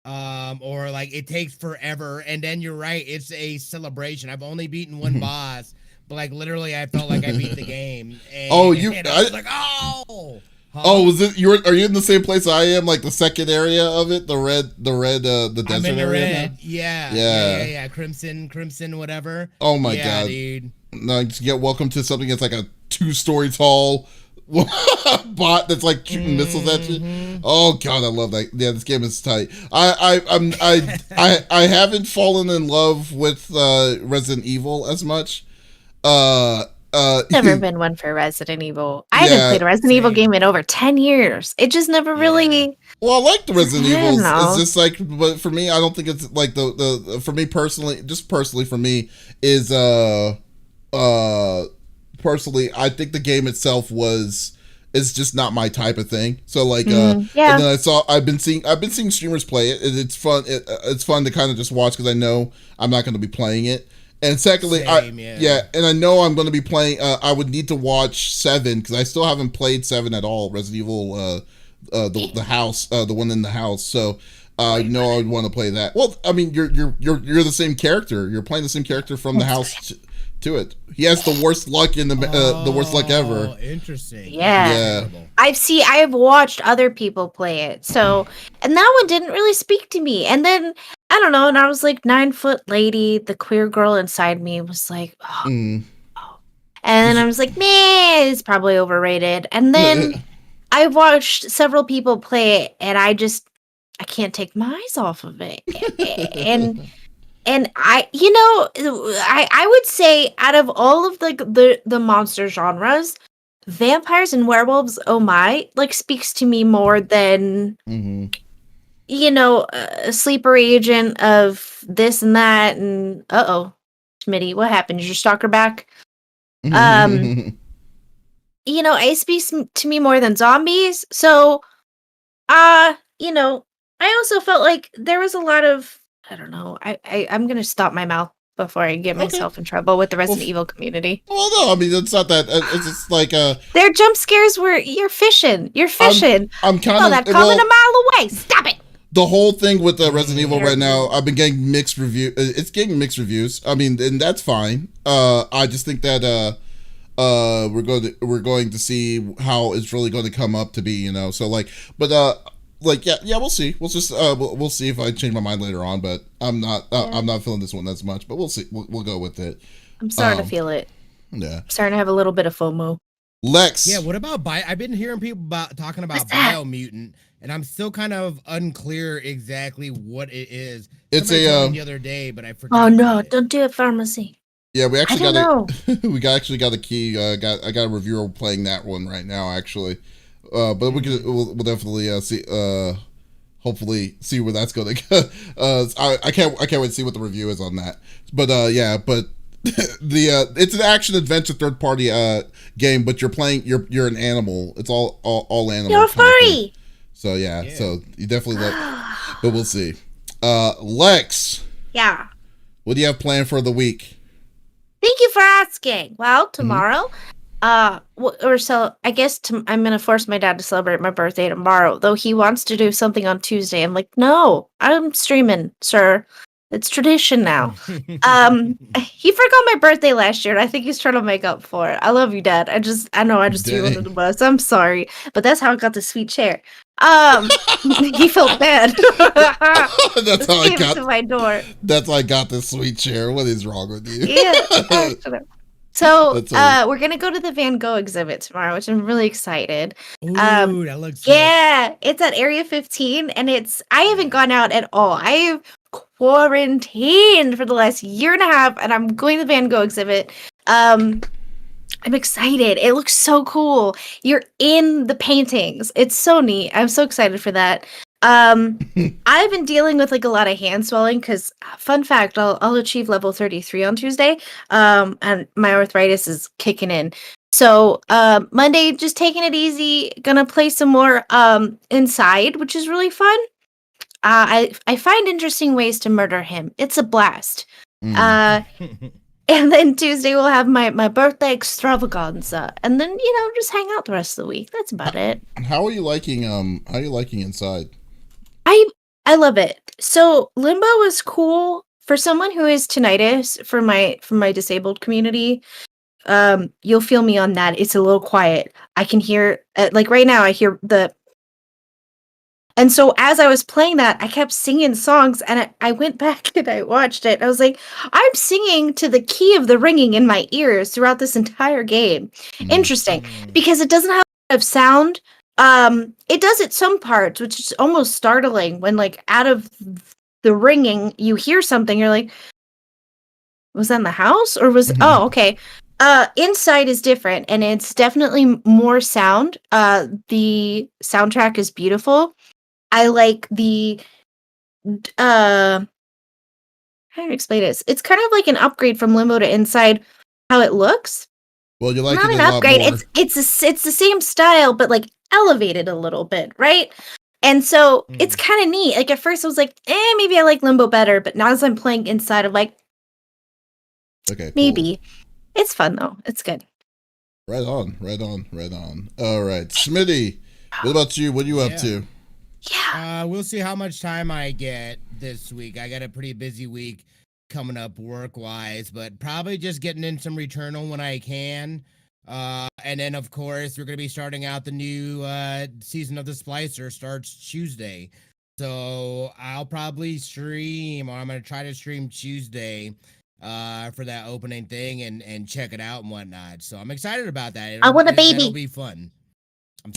[SPEAKER 3] Or like it takes forever, and then you're right, it's a celebration. I've only beaten one boss, but like literally I felt like I beat the game. And, I was like, oh. Huh?
[SPEAKER 1] Oh, was it? Are you in the same place I am? Like the second area of it, the desert
[SPEAKER 3] I'm in the
[SPEAKER 1] area.
[SPEAKER 3] Red. Yeah. Crimson, whatever.
[SPEAKER 1] Oh my
[SPEAKER 3] yeah,
[SPEAKER 1] god,
[SPEAKER 3] dude.
[SPEAKER 1] No, just get welcome to something that's like a 2-story tall bot that's like shooting missiles at you. Oh god, I love that. Yeah, this game is tight. I haven't fallen in love with Resident Evil as much.
[SPEAKER 2] Never been one for Resident Evil. I haven't played a Resident Evil game in over 10 years. It just never really.
[SPEAKER 1] Well, I like the Resident Evil. It's just like, but for me, I don't think it's like the for me personally, just personally for me is personally, I think the game itself is just not my type of thing. So like, and then I've been seeing streamers play it. It's fun. It's fun to kind of just watch because I know I'm not going to be playing it. And secondly, and I know I'm going to be playing. I would need to watch 7 because I still haven't played 7 at all. Resident Evil, the house, the one in the house. So I know I would want to play that. Well, I mean, you're the same character. You're playing the same character from the house to it. He has the worst luck in the worst luck ever.
[SPEAKER 3] Interesting.
[SPEAKER 2] Yeah. I've watched other people play it. So, and that one didn't really speak to me. And then I don't know, and I was like 9-foot lady, the queer girl inside me was like, oh. And then I was like, man, it's probably overrated. And then I watched several people play it, and I can't take my eyes off of it. And I would say out of all of the monster genres, vampires and werewolves, oh my, like speaks to me more than a sleeper agent of this and that. And Schmitty, what happened? Is your stalker back? It speaks to me more than zombies. So I also felt like there was a lot of, I don't know. I'm gonna stop my mouth before I get myself in trouble with the Resident Evil community.
[SPEAKER 1] Well, no, I mean it's not that. It's just like
[SPEAKER 2] their jump scares were you're fishing.
[SPEAKER 1] I'm kind of
[SPEAKER 2] that coming a mile away. Stop it.
[SPEAKER 1] The whole thing with the Resident Evil right now, I've been getting mixed review. It's getting mixed reviews. I mean, and that's fine. I just think that we're going to see how it's really going to come up to be. So like, but we'll see. We'll just we'll see if I change my mind later on. But I'm not feeling this one as much. But we'll see. We'll go with it.
[SPEAKER 2] I'm starting to feel it.
[SPEAKER 1] Yeah,
[SPEAKER 2] I'm starting to have a little bit of FOMO.
[SPEAKER 1] Lex.
[SPEAKER 3] Yeah. What about I've been hearing people talking about Biomutant, and I'm still kind of unclear exactly what it is.
[SPEAKER 1] It's
[SPEAKER 3] Somebody told me the other day, but I forgot.
[SPEAKER 2] Oh no! Don't do it, pharmacy.
[SPEAKER 1] Yeah, we actually got a key. I got a reviewer playing that one right now, actually. But we'll definitely see. Hopefully, see where that's going to go. I can't wait to see what the review is on that. But It's an action adventure third party game, but you're an animal. It's all animal.
[SPEAKER 2] You're a furry.
[SPEAKER 1] So yeah, so you definitely but we'll see. Lex.
[SPEAKER 2] Yeah.
[SPEAKER 1] What do you have planned for the week?
[SPEAKER 2] Thank you for asking. Well, tomorrow, I'm gonna force my dad to celebrate my birthday tomorrow. Though he wants to do something on Tuesday. I'm like, no, I'm streaming, sir. It's tradition now. He forgot my birthday last year, and I think he's trying to make up for it. I love you, Dad. I know I just threw you under the bus. I'm sorry, but that's how I got the sweet chair. He felt bad.
[SPEAKER 1] That's how I got
[SPEAKER 2] to my door.
[SPEAKER 1] That's how I got this sweet chair. What is wrong with you?
[SPEAKER 2] Yeah. So we're gonna go to the Van Gogh exhibit tomorrow, which I'm really excited.
[SPEAKER 3] Ooh, that looks fun.
[SPEAKER 2] Yeah, it's at Area 15, and I haven't gone out at all. I've quarantined for the last year and a half, and I'm going to the Van Gogh exhibit. I'm excited. It looks so cool. You're in the paintings. It's so neat. I'm so excited for that. I've been dealing with like a lot of hand swelling because, fun fact, I'll achieve level 33 on Tuesday. And my arthritis is kicking in. So Monday, just taking it easy. Gonna play some more inside, which is really fun. I find interesting ways to murder him. It's a blast. And then Tuesday we'll have my birthday extravaganza, and then just hang out the rest of the week. That's about it.
[SPEAKER 1] How are you liking inside?
[SPEAKER 2] I love it. So Limbo was cool for someone who is tinnitus for my disabled community. You'll feel me on that. It's a little quiet. I can hear like right now I hear and so as I was playing that, I kept singing songs, and I went back and I watched it. I was like, I'm singing to the key of the ringing in my ears throughout this entire game. Interesting, because it doesn't have a lot of sound. It does at some parts, which is almost startling when like out of the ringing, you hear something. You're like, was that in the house or was oh, okay. Inside is different, and it's definitely more sound. The soundtrack is beautiful. I like the how do I explain this? It's kind of like an upgrade from Limbo to Inside, how it looks.
[SPEAKER 1] Well, you like
[SPEAKER 2] not
[SPEAKER 1] it
[SPEAKER 2] an
[SPEAKER 1] a
[SPEAKER 2] upgrade.
[SPEAKER 1] lot more.
[SPEAKER 2] It's the same style, but like elevated a little bit, right? And so it's kind of neat. Like at first I was like, maybe I like Limbo better, but now as I'm playing Inside, I'm like,
[SPEAKER 1] okay, cool.
[SPEAKER 2] Maybe. It's fun though. It's good.
[SPEAKER 1] Right on. All right, Smitty, what about you? What are you up to?
[SPEAKER 2] Yeah.
[SPEAKER 3] We'll see how much time I get this week. I got a pretty busy week coming up work-wise, but probably just getting in some Returnal when I can. And then, of course, we're going to be starting out the new season of The Splicer starts Tuesday. So I'll probably stream, or I'm going to try to stream Tuesday for that opening thing and check it out and whatnot. So I'm excited about that.
[SPEAKER 2] I want a baby.
[SPEAKER 3] It'll be fun.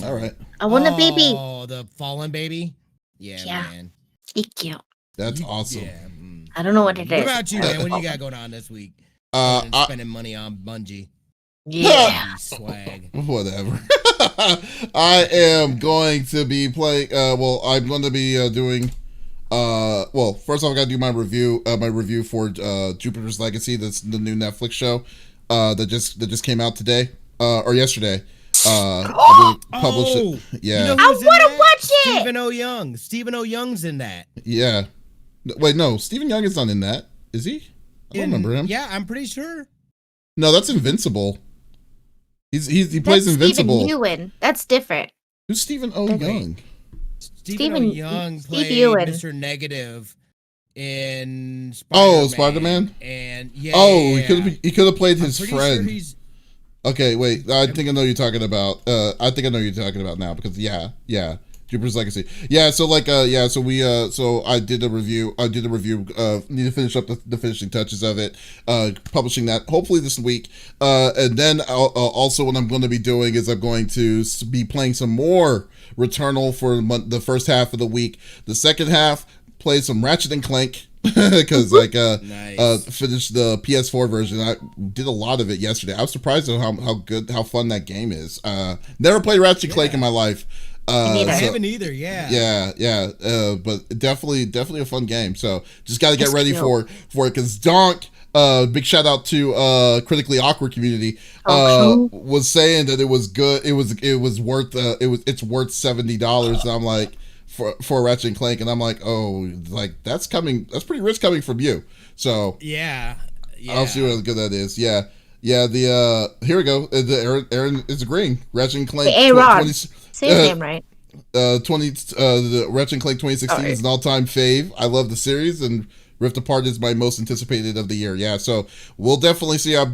[SPEAKER 1] All right.
[SPEAKER 2] I want a baby.
[SPEAKER 3] Oh, the fallen baby? Yeah. Man.
[SPEAKER 2] Thank you.
[SPEAKER 1] That's awesome.
[SPEAKER 3] Yeah.
[SPEAKER 2] I don't know what it is.
[SPEAKER 3] What about you, man? What do you got going on this week? Spending money on Bungie.
[SPEAKER 2] Yeah.
[SPEAKER 3] Swag.
[SPEAKER 1] Whatever. I am going to be playing. I'm going to be doing. First off, I got to do my review. My review for Jupiter's Legacy. That's the new Netflix show. That just came out today. Or yesterday. Published it. Yeah.
[SPEAKER 3] You know
[SPEAKER 2] I want to watch it.
[SPEAKER 3] Stephen O. Young's in that.
[SPEAKER 1] Yeah. Wait, no. Stephen Young is not in that. Is he? I don't remember him.
[SPEAKER 3] Yeah, I'm pretty sure.
[SPEAKER 1] No, that's Invincible. He plays Invincible.
[SPEAKER 2] Stephen Ewan. That's different.
[SPEAKER 1] Who's Stephen O. Young?
[SPEAKER 3] Stephen O. Young played
[SPEAKER 2] Ewan.
[SPEAKER 3] Mr. Negative in Spider-Man.
[SPEAKER 1] Oh, Spider-Man?
[SPEAKER 3] And yeah.
[SPEAKER 1] Oh,
[SPEAKER 3] yeah.
[SPEAKER 1] he could have played his friend.
[SPEAKER 3] Sure
[SPEAKER 1] okay, wait. I think I know who you're talking about. I think I know who you're talking about now because yeah. Jupiter's Legacy. Yeah, so so I did a review. Need to finish up the finishing touches of it. Publishing that hopefully this week. And then also what I'm going to be doing is I'm going to be playing some more Returnal for the first half of the week. The second half, play some Ratchet and Clank. Because nice. Finished the PS4 version. I did a lot of it yesterday. I was surprised at how fun that game is. Never played Ratchet and Clank in my life.
[SPEAKER 3] I haven't either. Yeah.
[SPEAKER 1] But definitely a fun game. So just got to get ready for it because Donk big shout out to Critically Awkward community.
[SPEAKER 2] Oh,
[SPEAKER 1] Was saying that it was good. It was worth it's worth $70. And I'm like, for Ratchet and Clank, and I'm like, oh, like that's pretty rich coming from you. So
[SPEAKER 3] Yeah.
[SPEAKER 1] I'll see how good that is. Yeah. The here we go. Aaron is agreeing. Ratchet and Clank.
[SPEAKER 2] Hey, Rod. Say his name right.
[SPEAKER 1] The Ratchet and Clank 2016 is an all-time fave. I love the series, and Rift Apart is my most anticipated of the year. Yeah, so we'll definitely see. I'm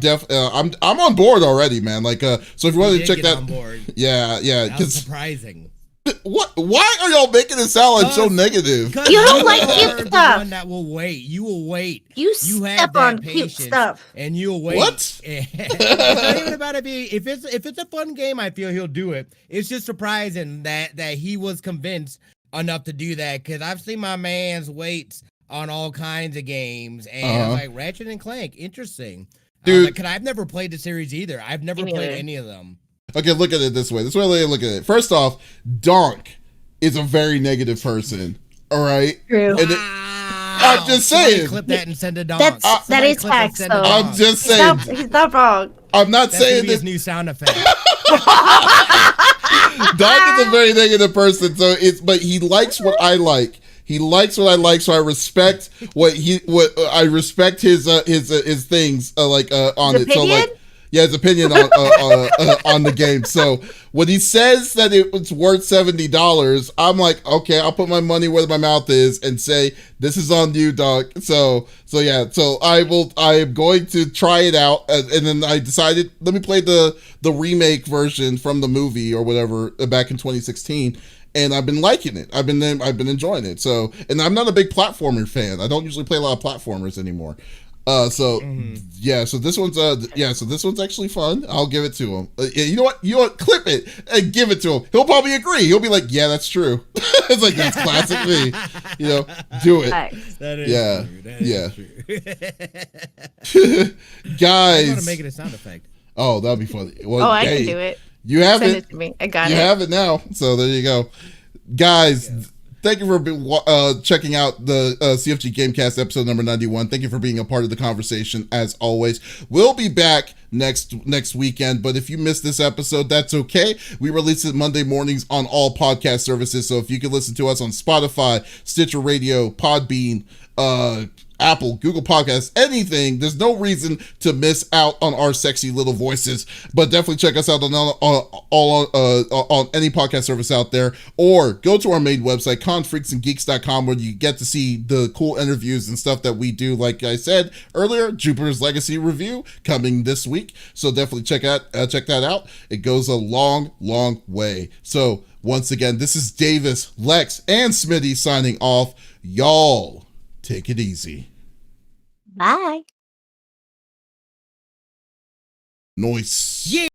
[SPEAKER 1] on board already, man. Like, so if you want to check that,
[SPEAKER 3] on board.
[SPEAKER 1] Yeah.
[SPEAKER 3] That was surprising.
[SPEAKER 1] What? Why are y'all making it sound like so negative?
[SPEAKER 2] You don't like cute stuff.
[SPEAKER 3] One that will wait. You will wait.
[SPEAKER 2] You
[SPEAKER 3] have
[SPEAKER 2] step
[SPEAKER 3] that
[SPEAKER 2] on
[SPEAKER 3] patience,
[SPEAKER 2] cute stuff.
[SPEAKER 3] and you'll wait.
[SPEAKER 1] What?
[SPEAKER 3] It's not even about it being. If it's a fun game, I feel he'll do it. It's just surprising that he was convinced enough to do that, because I've seen my man's wait on all kinds of games, and like Ratchet and Clank, interesting.
[SPEAKER 1] Dude,
[SPEAKER 3] because I've never played the series either. I've never played any of them.
[SPEAKER 1] Okay, look at it this way. This way I look at it. First off, Donk is a very negative person. All right?
[SPEAKER 2] True.
[SPEAKER 1] And I'm just saying.
[SPEAKER 3] Clip that and send it Donk.
[SPEAKER 2] That is facts, though.
[SPEAKER 1] I'm just saying.
[SPEAKER 2] He's not wrong.
[SPEAKER 1] I'm not saying
[SPEAKER 3] this new sound effect.
[SPEAKER 1] Donk is a very negative person, but he likes what I like. He likes what I like, so I respect I respect his things on
[SPEAKER 2] his
[SPEAKER 1] it.
[SPEAKER 2] opinion?
[SPEAKER 1] So like, yeah, his opinion on the game. So when he says that it's worth $70, I'm like, okay, I'll put my money where my mouth is and say this is on you, dog. So I am going to try it out, and then I decided let me play the remake version from the movie or whatever back in 2016. And I've been liking it. I've been enjoying it. So, and I'm not a big platformer fan. I don't usually play a lot of platformers anymore. So this one's actually fun. I'll give it to him. You know what? Clip it and give it to him. He'll probably agree. He'll be like, yeah, that's true. It's like, that's classic me. Do it.
[SPEAKER 3] That is
[SPEAKER 1] true. Guys.
[SPEAKER 3] I want to make it a sound effect.
[SPEAKER 1] Oh, that'd be funny. Well,
[SPEAKER 2] I can do it.
[SPEAKER 1] You have
[SPEAKER 2] Send it to me. I got it.
[SPEAKER 1] You have it now. So there you go. Guys, thank you for checking out the CFG Gamecast episode number 91. Thank you for being a part of the conversation, as always. We'll be back next weekend, but if you missed this episode, that's okay. We release it Monday mornings on all podcast services, so if you can listen to us on Spotify, Stitcher Radio, Podbean, Apple, Google Podcasts, anything, there's no reason to miss out on our sexy little voices. But definitely check us out on any podcast service out there, or go to our main website, confreaksandgeeks.com, where you get to see the cool interviews and stuff that we do. Like I said earlier, Jupiter's Legacy review coming this week, so definitely check that out. It goes a long way. So once again, this is Davis, Lex, and Smitty signing off. Y'all take it easy.
[SPEAKER 2] Bye.
[SPEAKER 1] Noise. Yeah.